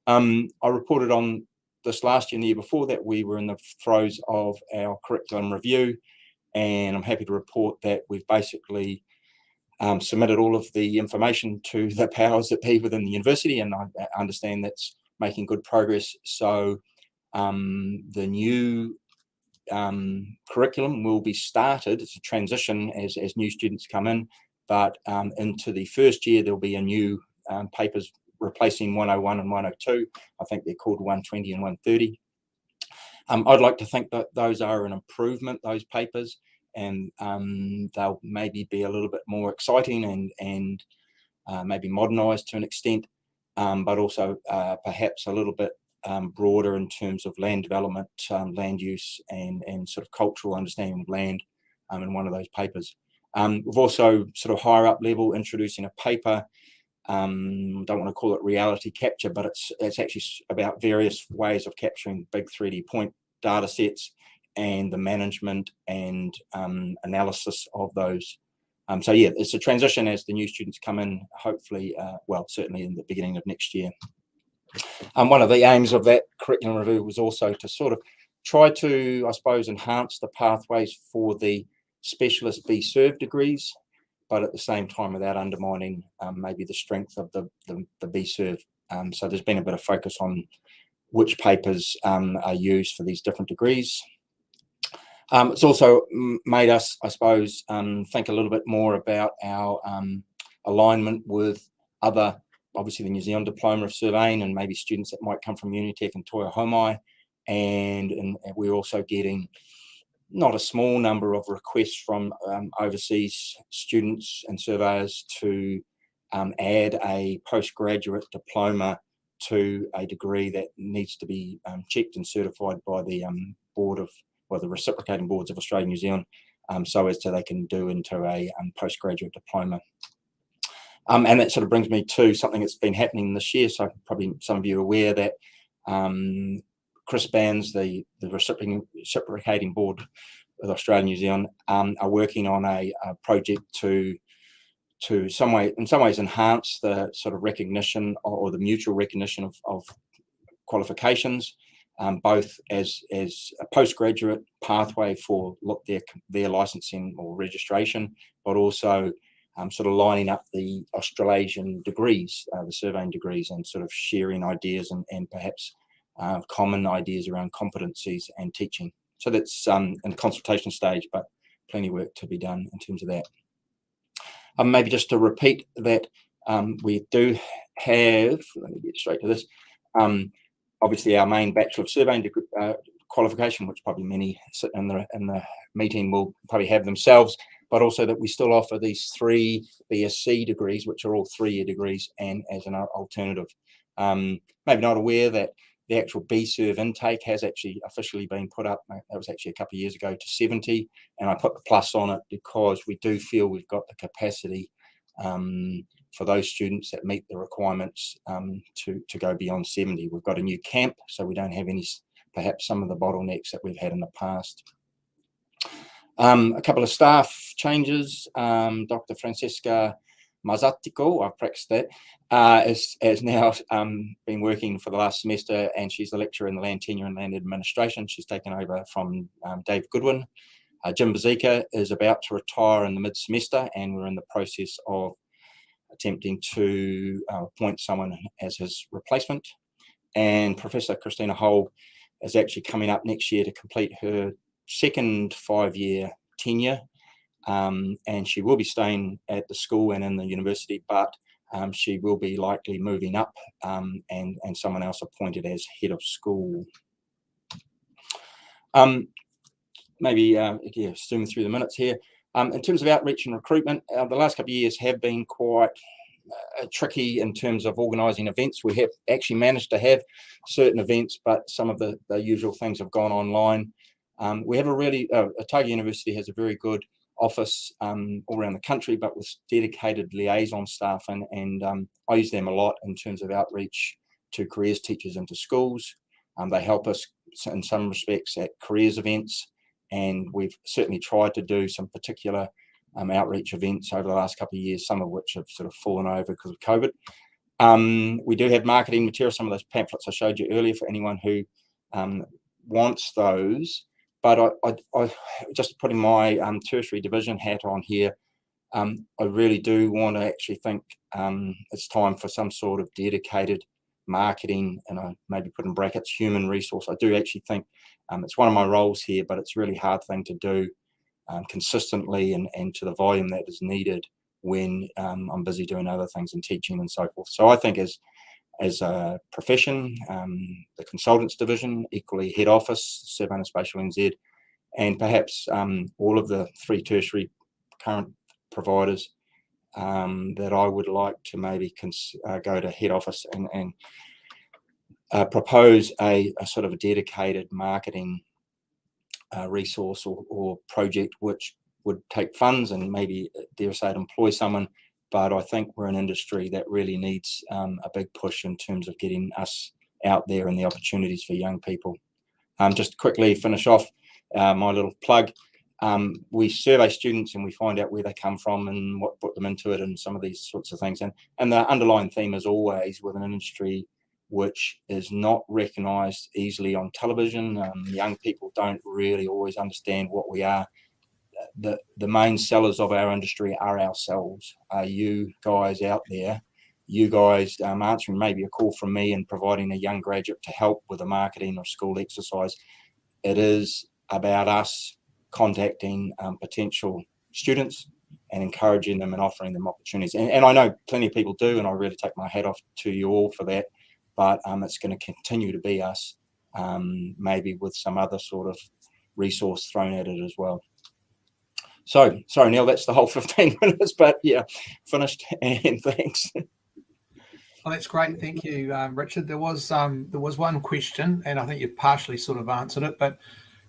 I reported on this last year and the year before that we were in the throes of our curriculum review, and I'm happy to report that we've basically submitted all of the information to the powers that be within the university, and I understand that's making good progress. So the new curriculum will be started. It's a transition as new students come in, but into the first year there'll be a new papers replacing 101 and 102. I think they're called 120 and 130. I'd like to think that those are an improvement, those papers, and they'll maybe be a little bit more exciting and maybe modernised to an extent, but also perhaps a little bit broader in terms of land development, land use, and sort of cultural understanding of land in one of those papers. We've also sort of higher up level introducing a paper. Don't want to call it reality capture, but it's actually about various ways of capturing big 3D point data sets and the management and analysis of those. So yeah, it's a transition as the new students come in, hopefully, well, certainly in the beginning of next year. One of the aims of that curriculum review was also to sort of try to, I suppose, enhance the pathways for the specialist BServe degrees, but at the same time without undermining maybe the strength of the BServe. So there's been a bit of focus on which papers are used for these different degrees. It's also made us, I suppose, think a little bit more about our alignment with other, obviously the New Zealand Diploma of Surveying, and maybe students that might come from Unitec and Toi Homai, and we're also getting not a small number of requests from overseas students and surveyors to add a postgraduate diploma to a degree that needs to be checked and certified by the board of, well, the reciprocating boards of Australia and New Zealand, so as to they can do into a postgraduate diploma. And that sort of brings me to something that's been happening this year. So probably some of you are aware that Chris Bands, the reciprocating board with Australia and New Zealand, are working on a project to in some ways enhance the sort of recognition or the mutual recognition of qualifications, both as a postgraduate pathway for their licensing or registration, but also sort of lining up the Australasian degrees, the surveying degrees, and sort of sharing ideas and perhaps common ideas around competencies and teaching. So that's in the consultation stage, but plenty of work to be done in terms of that. Maybe just to repeat that we do have, let me get straight to this, obviously our main Bachelor of Surveying degree, qualification, which probably many in the meeting will probably have themselves, but also that we still offer these 3 BSc degrees, which are all 3-year degrees, and as an alternative. Maybe not aware that the actual BServe intake has actually officially been put up. That was actually a couple of years ago, to 70, and I put the plus on it because we do feel we've got the capacity for those students that meet the requirements to go beyond 70. We've got a new camp, so we don't have any, perhaps some of the bottlenecks that we've had in the past. A couple of staff changes. Dr. Francesca Mazzatico, I've practiced that, has now been working for the last semester, and she's the lecturer in the land tenure and land administration. She's taken over from Dave Goodwin. Jim Bazika is about to retire in the mid-semester, and we're in the process of attempting to appoint someone as his replacement. And Professor Christina Hull is actually coming up next year to complete her second 5-year tenure, and she will be staying at the school and in the university, but she will be likely moving up and someone else appointed as head of school. Maybe, yeah, zooming through the minutes here. In terms of outreach and recruitment, the last couple of years have been quite tricky in terms of organising events. We have actually managed to have certain events, but some of the usual things have gone online. We have a really, Otago University has a very good office all around the country, but with dedicated liaison staff, and I use them a lot in terms of outreach to careers teachers into schools. They help us in some respects at careers events, and we've certainly tried to do some particular outreach events over the last couple of years, some of which have sort of fallen over because of COVID. We do have marketing material, some of those pamphlets I showed you earlier for anyone who wants those. But I just putting my tertiary division hat on here, I really do want to actually think it's time for some sort of dedicated marketing, and I maybe put in brackets human resource. I do actually think it's one of my roles here, but it's a really hard thing to do consistently and to the volume that is needed when I'm busy doing other things and teaching and so forth. So I think as a profession, the consultants division, equally head office, Surveying and Spatial NZ, and perhaps all of the 3 tertiary current providers, that I would like to maybe go to head office and propose a sort of a dedicated marketing resource or project which would take funds and maybe, dare say, employ someone. But I think we're an industry that really needs a big push in terms of getting us out there and the opportunities for young people. Just to quickly finish off my little plug. We survey students and we find out where they come from and what brought them into it and some of these sorts of things. And the underlying theme is always with an industry which is not recognised easily on television. Young people don't really always understand what we are. The main sellers of our industry are ourselves, are you guys out there, you guys answering maybe a call from me and providing a young graduate to help with a marketing or school exercise. It is about us contacting potential students and encouraging them and offering them opportunities. And I know plenty of people do, and I really take my hat off to you all for that, but it's going to continue to be us, maybe with some other sort of resource thrown at it as well. So, sorry, Neil, that's the whole 15 minutes, but yeah, finished, and thanks. Oh, that's great. Thank you, Richard. There was one question, and I think you partially sort of answered it, but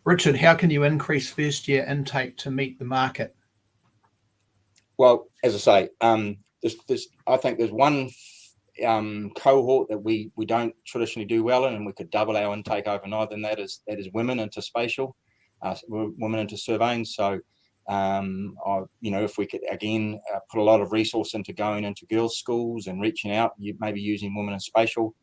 Richard, how can you increase first year intake to meet the market? Well, as I say, I think there's one cohort that we don't traditionally do well in, and we could double our intake overnight, and that is women into spatial, women into surveying. So, if we could again put a lot of resource into going into girls' schools and reaching out, maybe using women in spatial,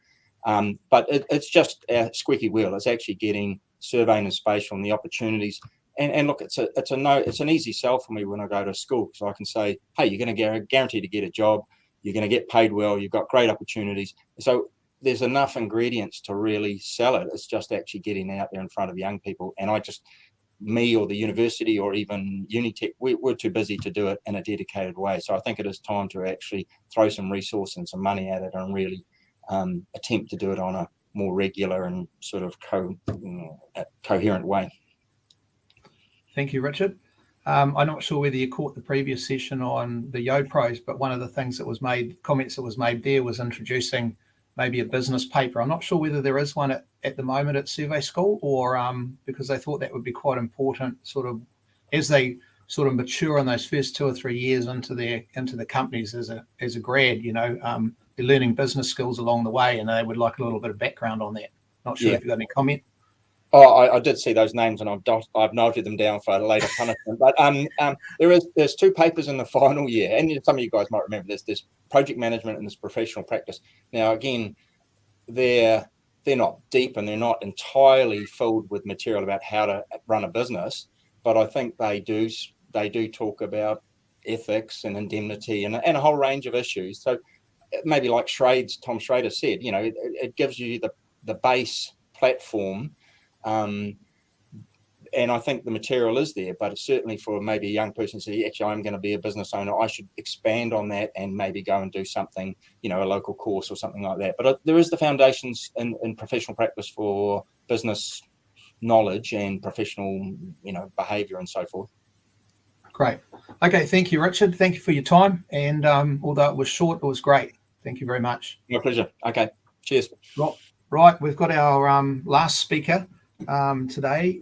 but it's just a squeaky wheel. It's actually getting surveying and spatial and the opportunities. And look, it's an easy sell for me when I go to school, because I can say, hey, you're going to guarantee to get a job, you're going to get paid well, you've got great opportunities. So there's enough ingredients to really sell it. It's just actually getting out there in front of young people. And me or the university or even Unitec, we're too busy to do it in a dedicated way. So I think it is time to actually throw some resource and some money at it and really attempt to do it on a more regular and sort of coherent way. Thank you, Richard. I'm not sure whether you caught the previous session on the YoPros, but one of the things that was made, comments that was made there, was introducing maybe a business paper. I'm not sure whether there is one at the moment at Survey School, or because they thought that would be quite important, sort of as they sort of mature in those first 2 or 3 years into the companies as a grad. They're learning business skills along the way, and they would like a little bit of background on that. Not sure if you've got any comment. Oh, I did see those names, and I've noted them down for later punishment. But there's 2 papers in the final year, and some of you guys might remember this. There's project management and there's professional practice. Now, again, they're not deep and they're not entirely filled with material about how to run a business, but I think they do talk about ethics and indemnity and a whole range of issues. So maybe like Tom Schrader said, it gives you the base platform. And I think the material is there, but it's certainly for maybe a young person to say, actually, I'm going to be a business owner, I should expand on that and maybe go and do something, a local course or something like that. But there is the foundations in professional practice for business knowledge and professional, behaviour and so forth. Great. Okay, thank you, Richard. Thank you for your time. And although it was short, it was great. Thank you very much. My pleasure. Okay, cheers. Right, we've got our last speaker today.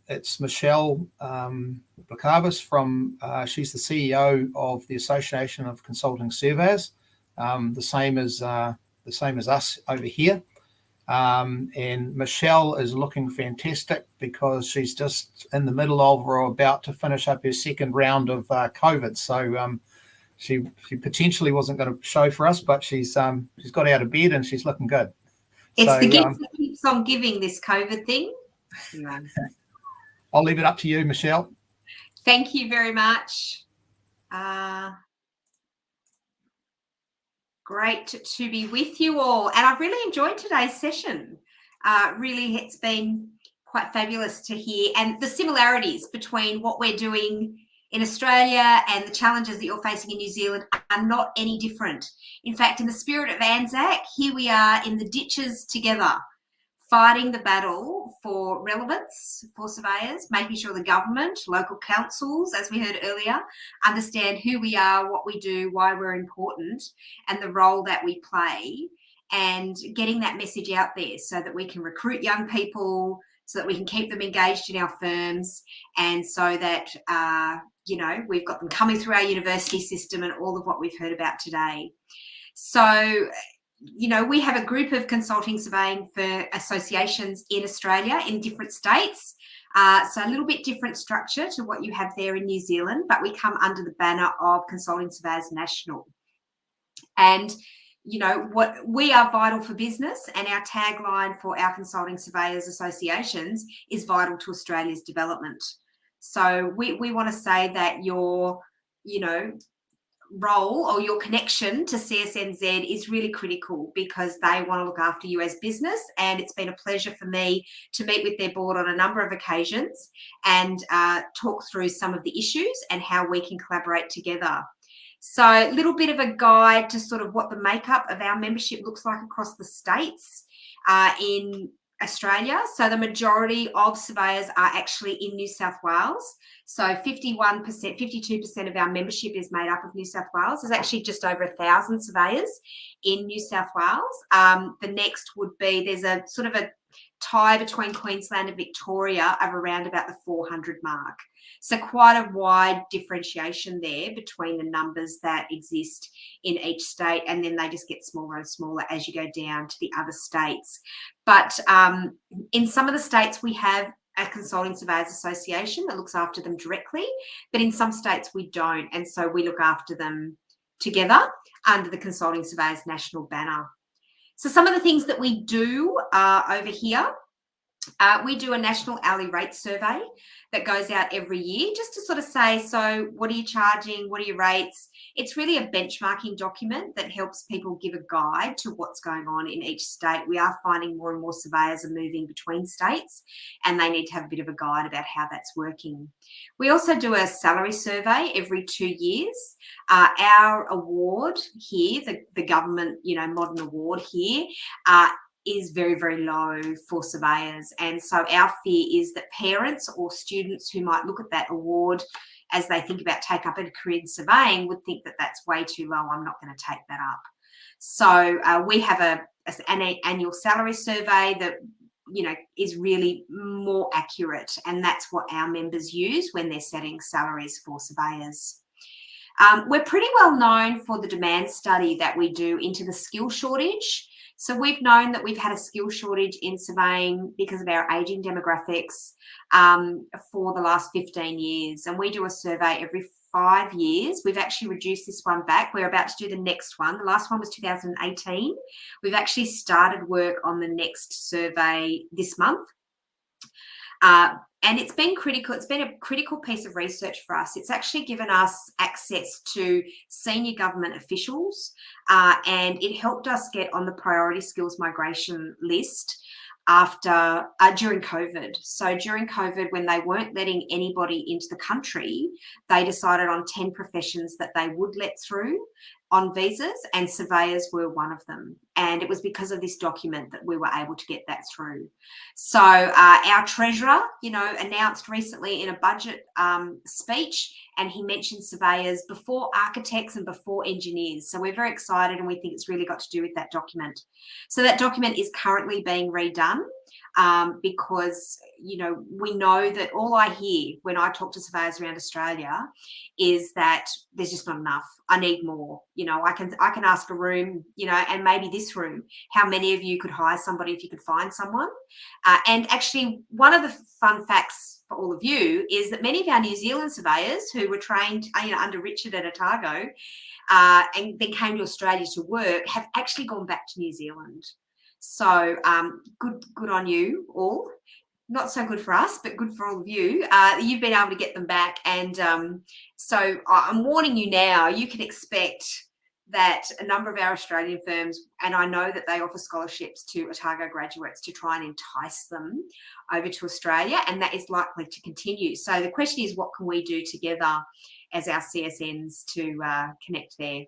It's Michelle Blicavs from, she's the CEO of the Association of Consulting Surveyors, the same as us over here. And Michelle is looking fantastic because she's just in the middle of or about to finish up her second round of COVID. So she potentially wasn't going to show for us, but she's got out of bed and she's looking good. It's the gift that keeps on giving, this COVID thing. I'll leave it up to you, Michelle. Thank you very much. Great to be with you all. And I've really enjoyed today's session. Really, it's been quite fabulous to hear. And the similarities between what we're doing in Australia and the challenges that you're facing in New Zealand are not any different. In fact, in the spirit of Anzac, here we are in the ditches together, fighting the battle for relevance for surveyors, making sure the government, local councils, as we heard earlier, understand who we are, what we do, why we're important, and the role that we play, and getting that message out there so that we can recruit young people, so that we can keep them engaged in our firms, and so that, we've got them coming through our university system and all of what we've heard about today. So, we have a group of consulting surveying for associations in Australia in different states. So a little bit different structure to what you have there in New Zealand, but we come under the banner of Consulting Surveyors National. And, what we are vital for business, and our tagline for our consulting surveyors associations is vital to Australia's development. So we want to say that your, role or your connection to CSNZ is really critical, because they want to look after you as business. And it's been a pleasure for me to meet with their board on a number of occasions and talk through some of the issues and how we can collaborate together. So a little bit of a guide to sort of what the makeup of our membership looks like across the states in Australia. So the majority of surveyors are actually in New South Wales. So 51%, 52% of our membership is made up of New South Wales. There's actually just over 1,000 surveyors in New South Wales. The next would be, there's a sort of a tie between Queensland and Victoria of around about the 400 mark. So quite a wide differentiation there between the numbers that exist in each state, and then they just get smaller and smaller as you go down to the other states. But in some of the states we have a Consulting Surveyors Association that looks after them directly, but in some states we don't, and so we look after them together under the Consulting Surveyors National banner. So some of the things that we do over here, we do a national hourly rate survey that goes out every year, just to sort of say, so what are you charging? What are your rates? It's really a benchmarking document that helps people give a guide to what's going on in each state. We are finding more and more surveyors are moving between states, and they need to have a bit of a guide about how that's working. We also do a salary survey every 2 years. Our award here, the government, modern award here, is very, very low for surveyors. And so our fear is that parents or students who might look at that award as they think about take up a career in surveying would think that that's way too low. I'm not going to take that up. So we have an annual salary survey that, is really more accurate. And that's what our members use when they're setting salaries for surveyors. We're pretty well known for the demand study that we do into the skill shortage. So we've known that we've had a skill shortage in surveying because of our ageing demographics for the last 15 years. And we do a survey every 5 years. We've actually reduced this one back. We're about to do the next one. The last one was 2018. We've actually started work on the next survey this month. And it's been critical. It's been a critical piece of research for us. It's actually given us access to senior government officials, and it helped us get on the priority skills migration list during COVID. So during COVID, when they weren't letting anybody into the country, they decided on 10 professions that they would let through on visas, and surveyors were one of them. And it was because of this document that we were able to get that through. So our treasurer, announced recently in a budget speech, and he mentioned surveyors before architects and before engineers. So we're very excited, and we think it's really got to do with that document. So that document is currently being redone because, we know that all I hear when I talk to surveyors around Australia is that there's just not enough. I need more. I can ask a room, and maybe this room, how many of you could hire somebody if you could find someone? And actually, one of the fun facts for all of you is that many of our New Zealand surveyors who were trained, under Richard at Otago, and then came to Australia to work, have actually gone back to New Zealand. So good on you all. not so good for us, but good for all of you. You've been able to get them back. And so I'm warning you now, you can expect that a number of our Australian firms, and I know that they offer scholarships to Otago graduates to try and entice them over to Australia, and that is likely to continue. So the question is, what can we do together as our CSNs to connect there?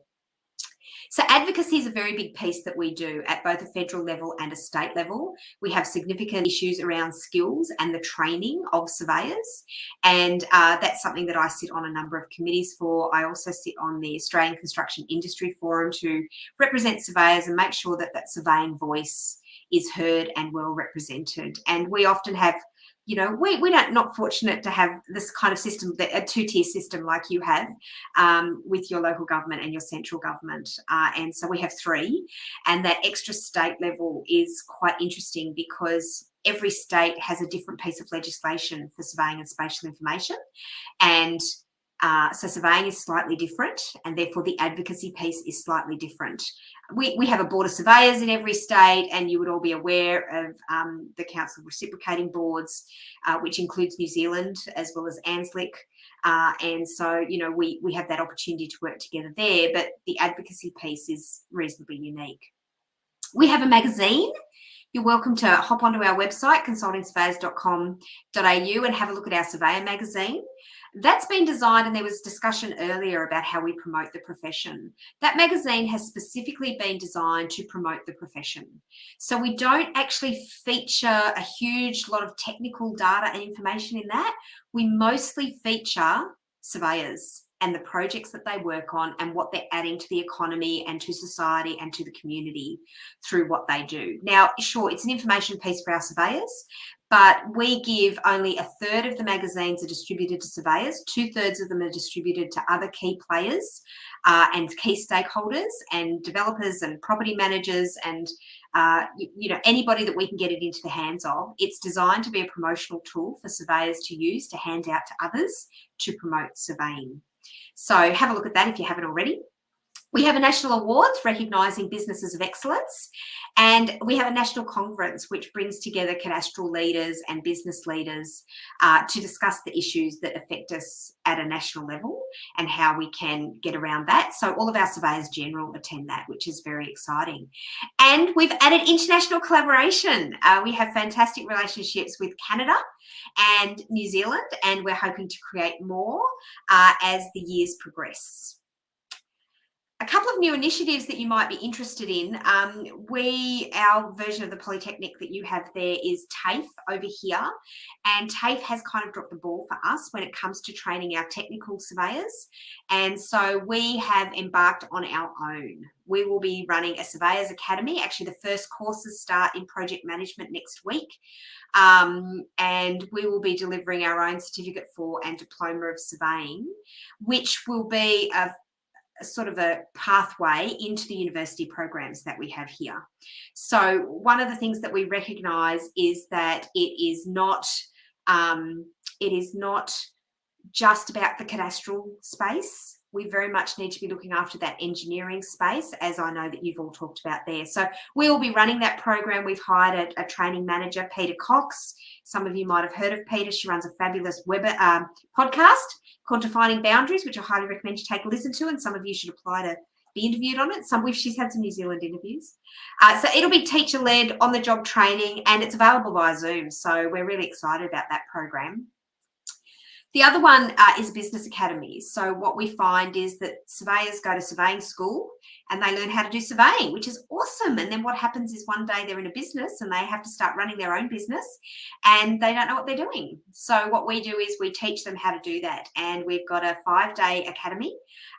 So advocacy is a very big piece that we do at both a federal level and a state level. We have significant issues around skills and the training of surveyors. And that's something that I sit on a number of committees for. I also sit on the Australian Construction Industry Forum to represent surveyors and make sure that that surveying voice is heard and well represented. And we often have, you know, we're not fortunate to have this kind of system, a two-tier system like you have with your local government and your central government. And so we have three. And that extra state level is quite interesting because every state has a different piece of legislation for surveying and spatial information. And so surveying is slightly different, and therefore the advocacy piece is slightly different. We have a board of surveyors in every state, and you would all be aware of the Council of Reciprocating Boards, which includes New Zealand as well as ANZLIC. And so, you know, we have that opportunity to work together there, but the advocacy piece is reasonably unique. We have a magazine. You're welcome to hop onto our website, consultingsurveyors.com.au, and have a look at our surveyor magazine. That's been designed, and there was discussion earlier about how we promote the profession. That magazine has specifically been designed to promote the profession. So we don't actually feature a huge lot of technical data and information in that. We mostly feature surveyors and the projects that they work on and what they're adding to the economy and to society and to the community through what they do. Now, sure, it's an information piece for our surveyors, but we give only a third of the magazines are distributed to surveyors, 2/3 of them are distributed to other key players and key stakeholders and developers and property managers and you know, anybody that we can get it into the hands of. It's designed to be a promotional tool for surveyors to use to hand out to others to promote surveying. So have a look at that if you haven't already. We have a national awards recognising businesses of excellence, and we have a national conference which brings together cadastral leaders and business leaders to discuss the issues that affect us at a national level and how we can get around that. So all of our surveyors general attend that, which is very exciting. And we've added international collaboration. We have fantastic relationships with Canada and New Zealand, and we're hoping to create more as the years progress. A couple of new initiatives that you might be interested in. Our version of the Polytechnic that you have there is TAFE over here. And TAFE has kind of dropped the ball for us when it comes to training our technical surveyors. And so we have embarked on our own. We will be running a Surveyors Academy. Actually, the first courses start in project management next week. And we will be delivering our own certificate for and diploma of surveying, which will be a sort of a pathway into the university programs that we have here. So one of the things that we recognise is that it is not just about the cadastral space. We very much need to be looking after that engineering space, as I know that you've all talked about there. So we will be running that program. We've hired a training manager, Peter Cox. Some of you might have heard of Peter. She runs a fabulous web podcast called Defining Boundaries, which I highly recommend you take a listen to, and some of you should apply to be interviewed on it. She's had some New Zealand interviews. So it'll be teacher-led, on-the-job training, and it's available via Zoom. So we're really excited about that program. The other one is business academies. So what we find is that surveyors go to surveying school and they learn how to do surveying, which is awesome. And then what happens is one day they're in a business and they have to start running their own business and they don't know what they're doing. So what we do is we teach them how to do that. And we've got a 5-day academy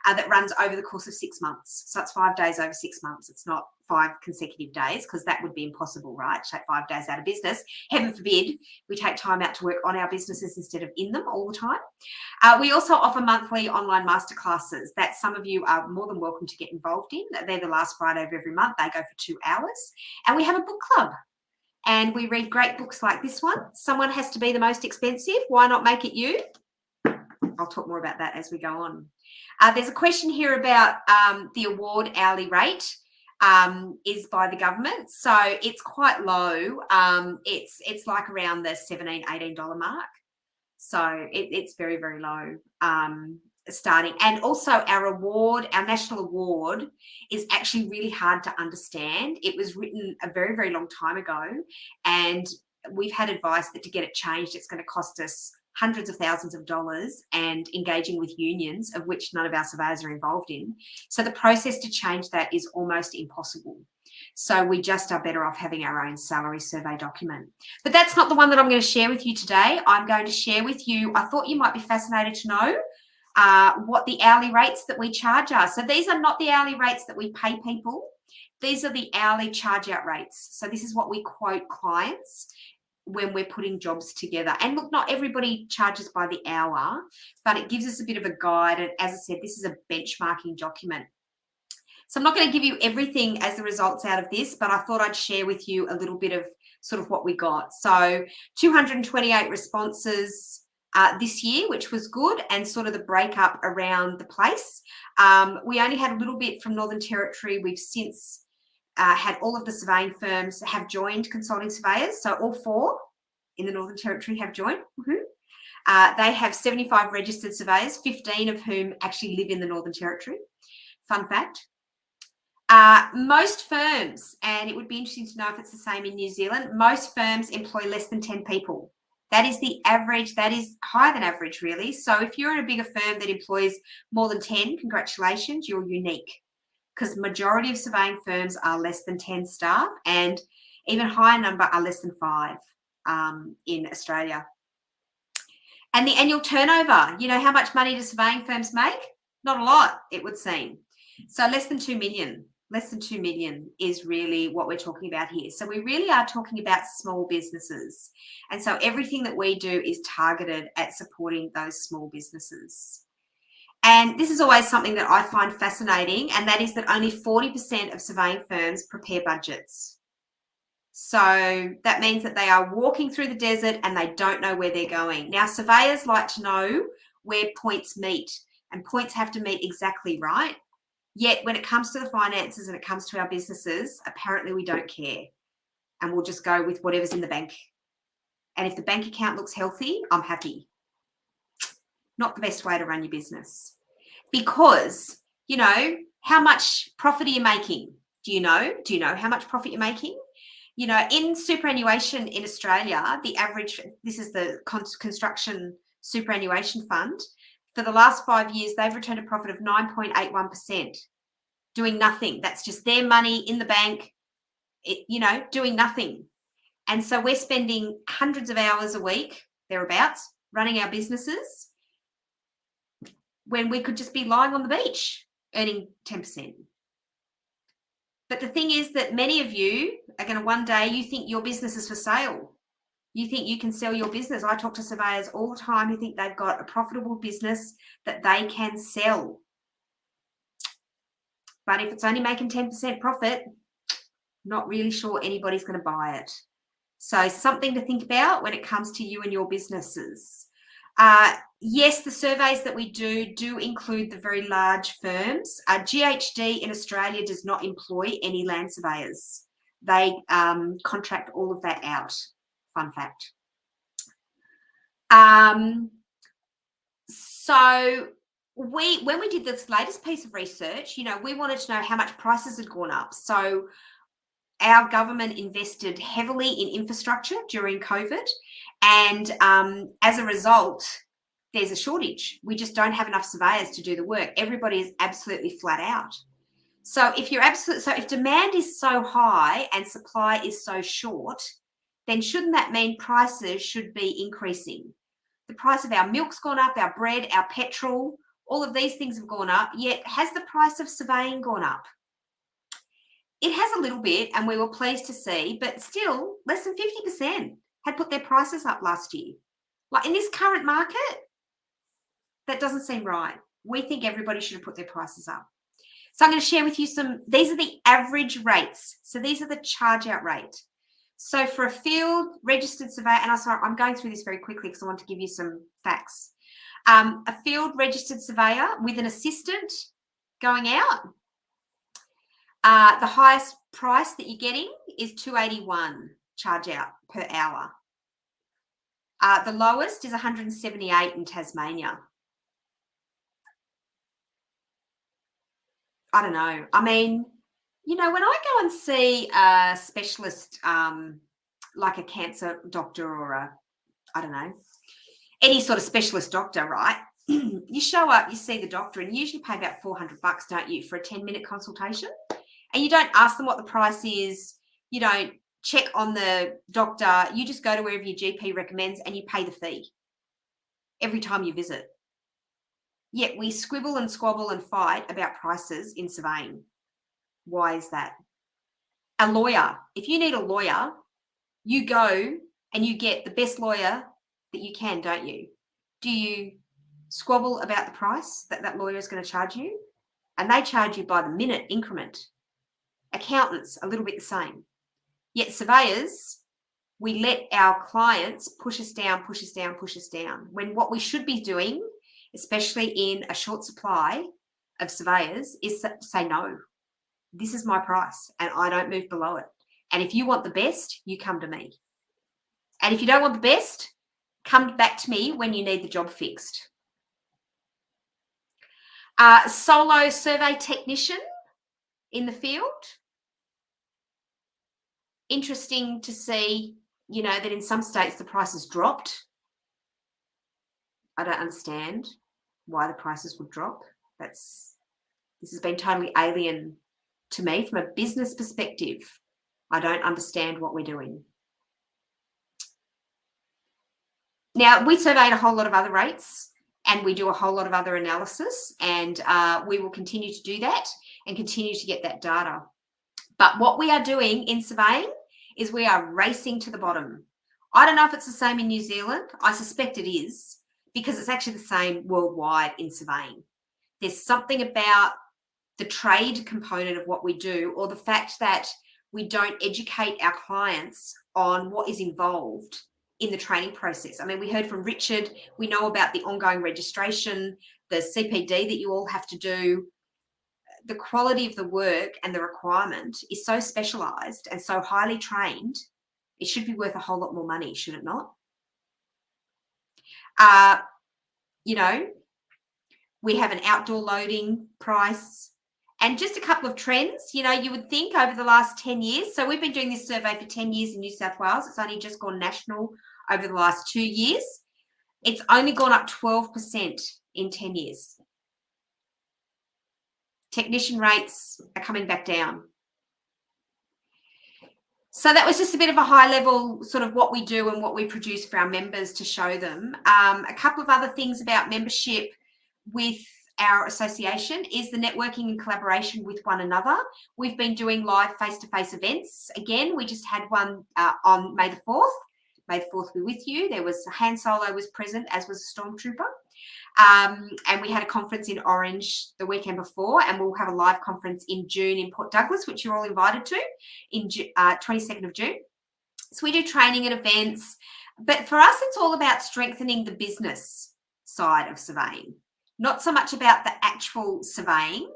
that runs over the course of 6 months. So it's 5 days over 6 months. It's not 5 consecutive days, because that would be impossible, right? To take 5 days out of business. Heaven forbid we take time out to work on our businesses instead of in them all the time. We also offer monthly online masterclasses that some of you are more than welcome to get involved in. They're the last Friday of every month. They go for 2 hours. And we have a book club. And we read great books like this one. Someone has to be the most expensive. Why not make it you? I'll talk more about that as we go on. There's a question here about the award hourly rate. is by the government. So it's quite low. It's like around the $17, $18 mark. So it's very, very low starting. And also our award, our national award, is actually really hard to understand. It was written a very, very long time ago, and we've had advice that to get it changed, it's going to cost us hundreds of thousands of dollars and engaging with unions, of which none of our surveyors are involved in. So the process to change that is almost impossible. So we just are better off having our own salary survey document. But that's not the one that I'm going to share with you today. I'm going to share with you, I thought you might be fascinated to know what the hourly rates that we charge are. So these are not the hourly rates that we pay people. These are the hourly charge out rates. So this is what we quote clients when we're putting jobs together. And look, not everybody charges by the hour, but it gives us a bit of a guide. And as I said, this is a benchmarking document. So I'm not going to give you everything as the results out of this, but I thought I'd share with you a little bit of sort of what we got. So 228 responses this year, which was good, and sort of the breakup around the place. We only had a little bit from Northern Territory. We've since had all of the surveying firms have joined consulting surveyors. So all 4 in the Northern Territory have joined. They have 75 registered surveyors, 15 of whom actually live in the Northern Territory. Fun fact. Most firms, and it would be interesting to know if it's the same in New Zealand, most firms employ less than 10 people. That is the average. That is higher than average, really. So if you're in a bigger firm that employs more than 10, congratulations, you're unique, because the majority of surveying firms are less than 10 staff, and even higher number are less than 5 in Australia. And the annual turnover, you know, how much money do surveying firms make? Not a lot, it would seem. So less than 2 million. Less than 2 million is really what we're talking about here. So we really are talking about small businesses. And so everything that we do is targeted at supporting those small businesses. And this is always something that I find fascinating, and that is that only 40% of surveying firms prepare budgets. So that means that they are walking through the desert and they don't know where they're going. Now, surveyors like to know where points meet, and points have to meet exactly right. Yet when it comes to the finances and it comes to our businesses, apparently we don't care, and we'll just go with whatever's in the bank. And if the bank account looks healthy, I'm happy. Not the best way to run your business, because, you know, how much profit are you making? Do you know how much profit you're making? You know, in superannuation in Australia, the average, this is the construction superannuation fund, for the last 5 years, they've returned a profit of 9.81%, doing nothing. That's just their money in the bank, doing nothing. And so we're spending hundreds of hours a week, thereabouts, running our businesses, when we could just be lying on the beach earning 10%. But the thing is that many of you are going to one day, you think your business is for sale. You think you can sell your business. I talk to surveyors all the time who think they've got a profitable business that they can sell. But if it's only making 10% profit, not really sure anybody's going to buy it. So something to think about when it comes to you and your businesses. Yes, the surveys that we do include the very large firms. GHD in Australia does not employ any land surveyors. They contract all of that out. Fun fact. So when we did this latest piece of research, we wanted to know how much prices had gone up. So our government invested heavily in infrastructure during COVID, and as a result, there's a shortage. We just don't have enough surveyors to do the work. Everybody is absolutely flat out. So if demand is so high and supply is so short, then shouldn't that mean prices should be increasing? The price of our milk's gone up, our bread, our petrol, all of these things have gone up, yet has the price of surveying gone up? It has a little bit, and we were pleased to see, but still less than 50% had put their prices up last year. Like in this current market, that doesn't seem right. We think everybody should have put their prices up. So I'm going to share with you these are the average rates. So these are the charge out rate. So for a field registered surveyor, and I'm going through this very quickly because I want to give you some facts. A field registered surveyor with an assistant going out, The highest price that you're getting is $281 charge out per hour. The lowest is $178 in Tasmania. I don't know. I mean, you know, when I go and see a specialist, like a cancer doctor or I don't know, any sort of specialist doctor, right? You show up, you see the doctor, and you usually pay about $400, don't you, for a 10-minute consultation? And you don't ask them what the price is. You don't check on the doctor. You just go to wherever your GP recommends and you pay the fee every time you visit. Yet we squibble and squabble and fight about prices in surveying. Why is that? A lawyer, if you need a lawyer, you go and you get the best lawyer that you can, don't you? Do you squabble about the price that that lawyer is going to charge you? And they charge you by the minute increment. Accountants, a little bit the same. Yet surveyors, we let our clients push us down, push us down, push us down. When what we should be doing, especially in a short supply of surveyors, is say, no, this is my price and I don't move below it. And if you want the best, you come to me. And if you don't want the best, come back to me when you need the job fixed. Solo survey technician in the field. Interesting to see, you know, that in some states the prices dropped. I don't understand why the prices would drop. This has been totally alien to me from a business perspective. I don't understand what we're doing. Now, we surveyed a whole lot of other rates and we do a whole lot of other analysis, and we will continue to do that and continue to get that data. But what we are doing in surveying is we are racing to the bottom. I don't know if it's the same in New Zealand. I suspect it is, because it's actually the same worldwide in surveying. There's something about the trade component of what we do, or the fact that we don't educate our clients on what is involved in the training process. I mean, we heard from Richard, we know about the ongoing registration, the CPD that you all have to do. The quality of the work and the requirement is so specialised and so highly trained, it should be worth a whole lot more money, should it not? You know, we have an outdoor loading price and just a couple of trends. You know, you would think over the last 10 years, so we've been doing this survey for 10 years in New South Wales. It's only just gone national over the last 2 years. It's only gone up 12% in 10 years. Technician rates are coming back down. So that was just a bit of a high level sort of what we do and what we produce for our members to show them. A couple of other things about membership with our association is the networking and collaboration with one another. We've been doing live face-to-face events. Again, we just had one on May the 4th. May the 4th be with you. There was Han Solo was present, as was a stormtrooper. And we had a conference in Orange the weekend before, and we'll have a live conference in June in Port Douglas, which you're all invited to, in 22nd of June. So we do training and events, but for us, it's all about strengthening the business side of surveying, not so much about the actual surveying.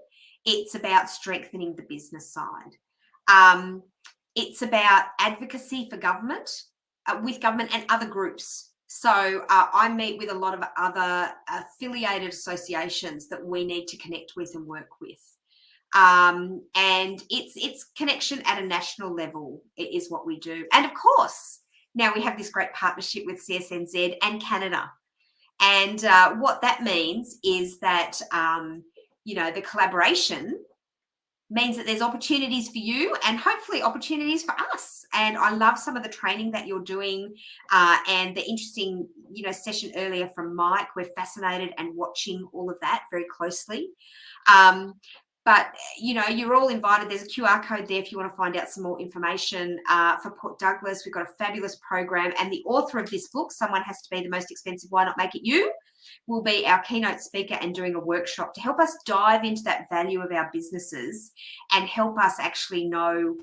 It's about strengthening the business side. It's about advocacy for government, with government and other groups. So I meet with a lot of other affiliated associations that we need to connect with and work with. And it's connection at a national level is what we do. And of course, now we have this great partnership with CSNZ and Canada. And what that means is that, you know, the collaboration means that there's opportunities for you and hopefully opportunities for us. And I love some of the training that you're doing and the interesting, you know, session earlier from Mike. We're fascinated and watching all of that very closely. But, you know, you're all invited. There's a QR code there if you want to find out some more information. For Port Douglas, we've got a fabulous program. And the author of this book, Someone Has to Be the Most Expensive, Why Not Make It You, will be our keynote speaker and doing a workshop to help us dive into that value of our businesses and help us actually know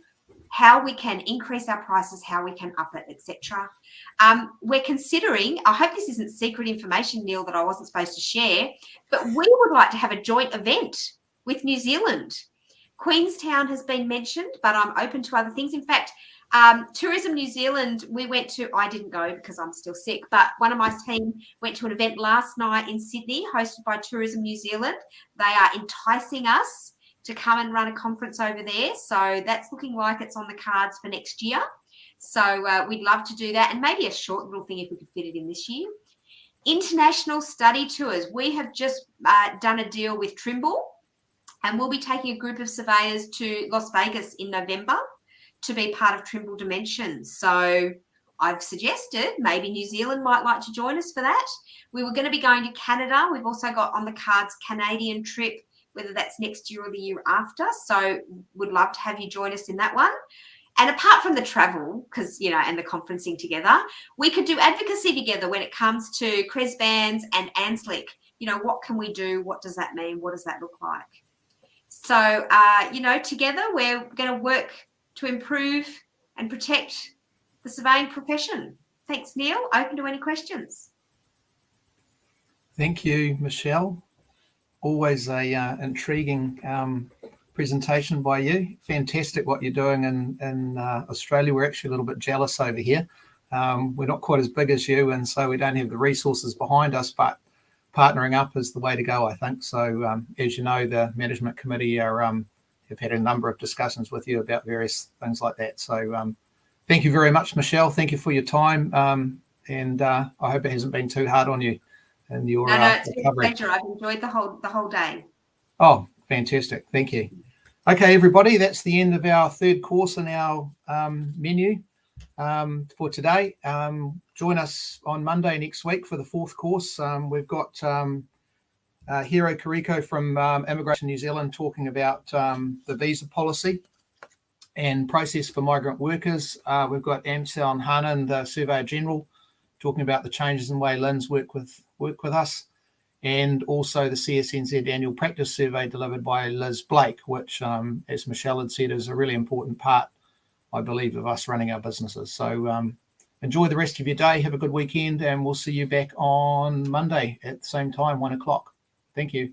how we can increase our prices, how we can up it, etc. We're considering, I hope this isn't secret information, Neil, that I wasn't supposed to share, but we would like to have a joint event with New Zealand Queenstown has been mentioned, but I'm open to other things. In fact, Tourism New Zealand, we went to, I didn't go because I'm still sick, but one of my team went to an event last night in Sydney hosted by Tourism New Zealand. They are enticing us to come and run a conference over there. So that's looking like it's on the cards for next year. So we'd love to do that, and maybe a short little thing if we could fit it in this year. International study tours. We have just done a deal with Trimble, and we'll be taking a group of surveyors to Las Vegas in November to be part of Trimble Dimensions. So I've suggested maybe New Zealand might like to join us for that. We were going to be going to Canada. We've also got on the cards Canadian trip, whether that's next year or the year after. So would love to have you join us in that one. And apart from the travel, because, you know, and the conferencing together, we could do advocacy together when it comes to CRESBANS and ANZLIC. You know, what can we do? What does that mean? What does that look like? So, you know, together we're going to work to improve and protect the surveying profession. Thanks, Neil. Open to any questions. Thank you, Michelle. Always a intriguing presentation by you. Fantastic what you're doing in Australia. We're actually a little bit jealous over here. We're not quite as big as you, and so we don't have the resources behind us, but partnering up is the way to go, I think. So as you know, the management committee have had a number of discussions with you about various things like that. So thank you very much, Michelle. Thank you for your time, and I hope it hasn't been too hard on you and your no, it's been a pleasure. I've enjoyed the whole day. Oh, fantastic. Thank you. Okay, everybody, that's the end of our third course in our menu for today. Join us on Monday next week for the fourth course. We've got Hiro Kiriko from Immigration New Zealand talking about the visa policy and process for migrant workers. We've got Amsel Hanan, the Surveyor General, talking about the changes in the way LINs work with us, and also the CSNZ annual practice survey delivered by Liz Blake, which, as Michelle had said, is a really important part, I believe, of us running our businesses. So enjoy the rest of your day. Have a good weekend, and we'll see you back on Monday at the same time, 1 o'clock. Thank you.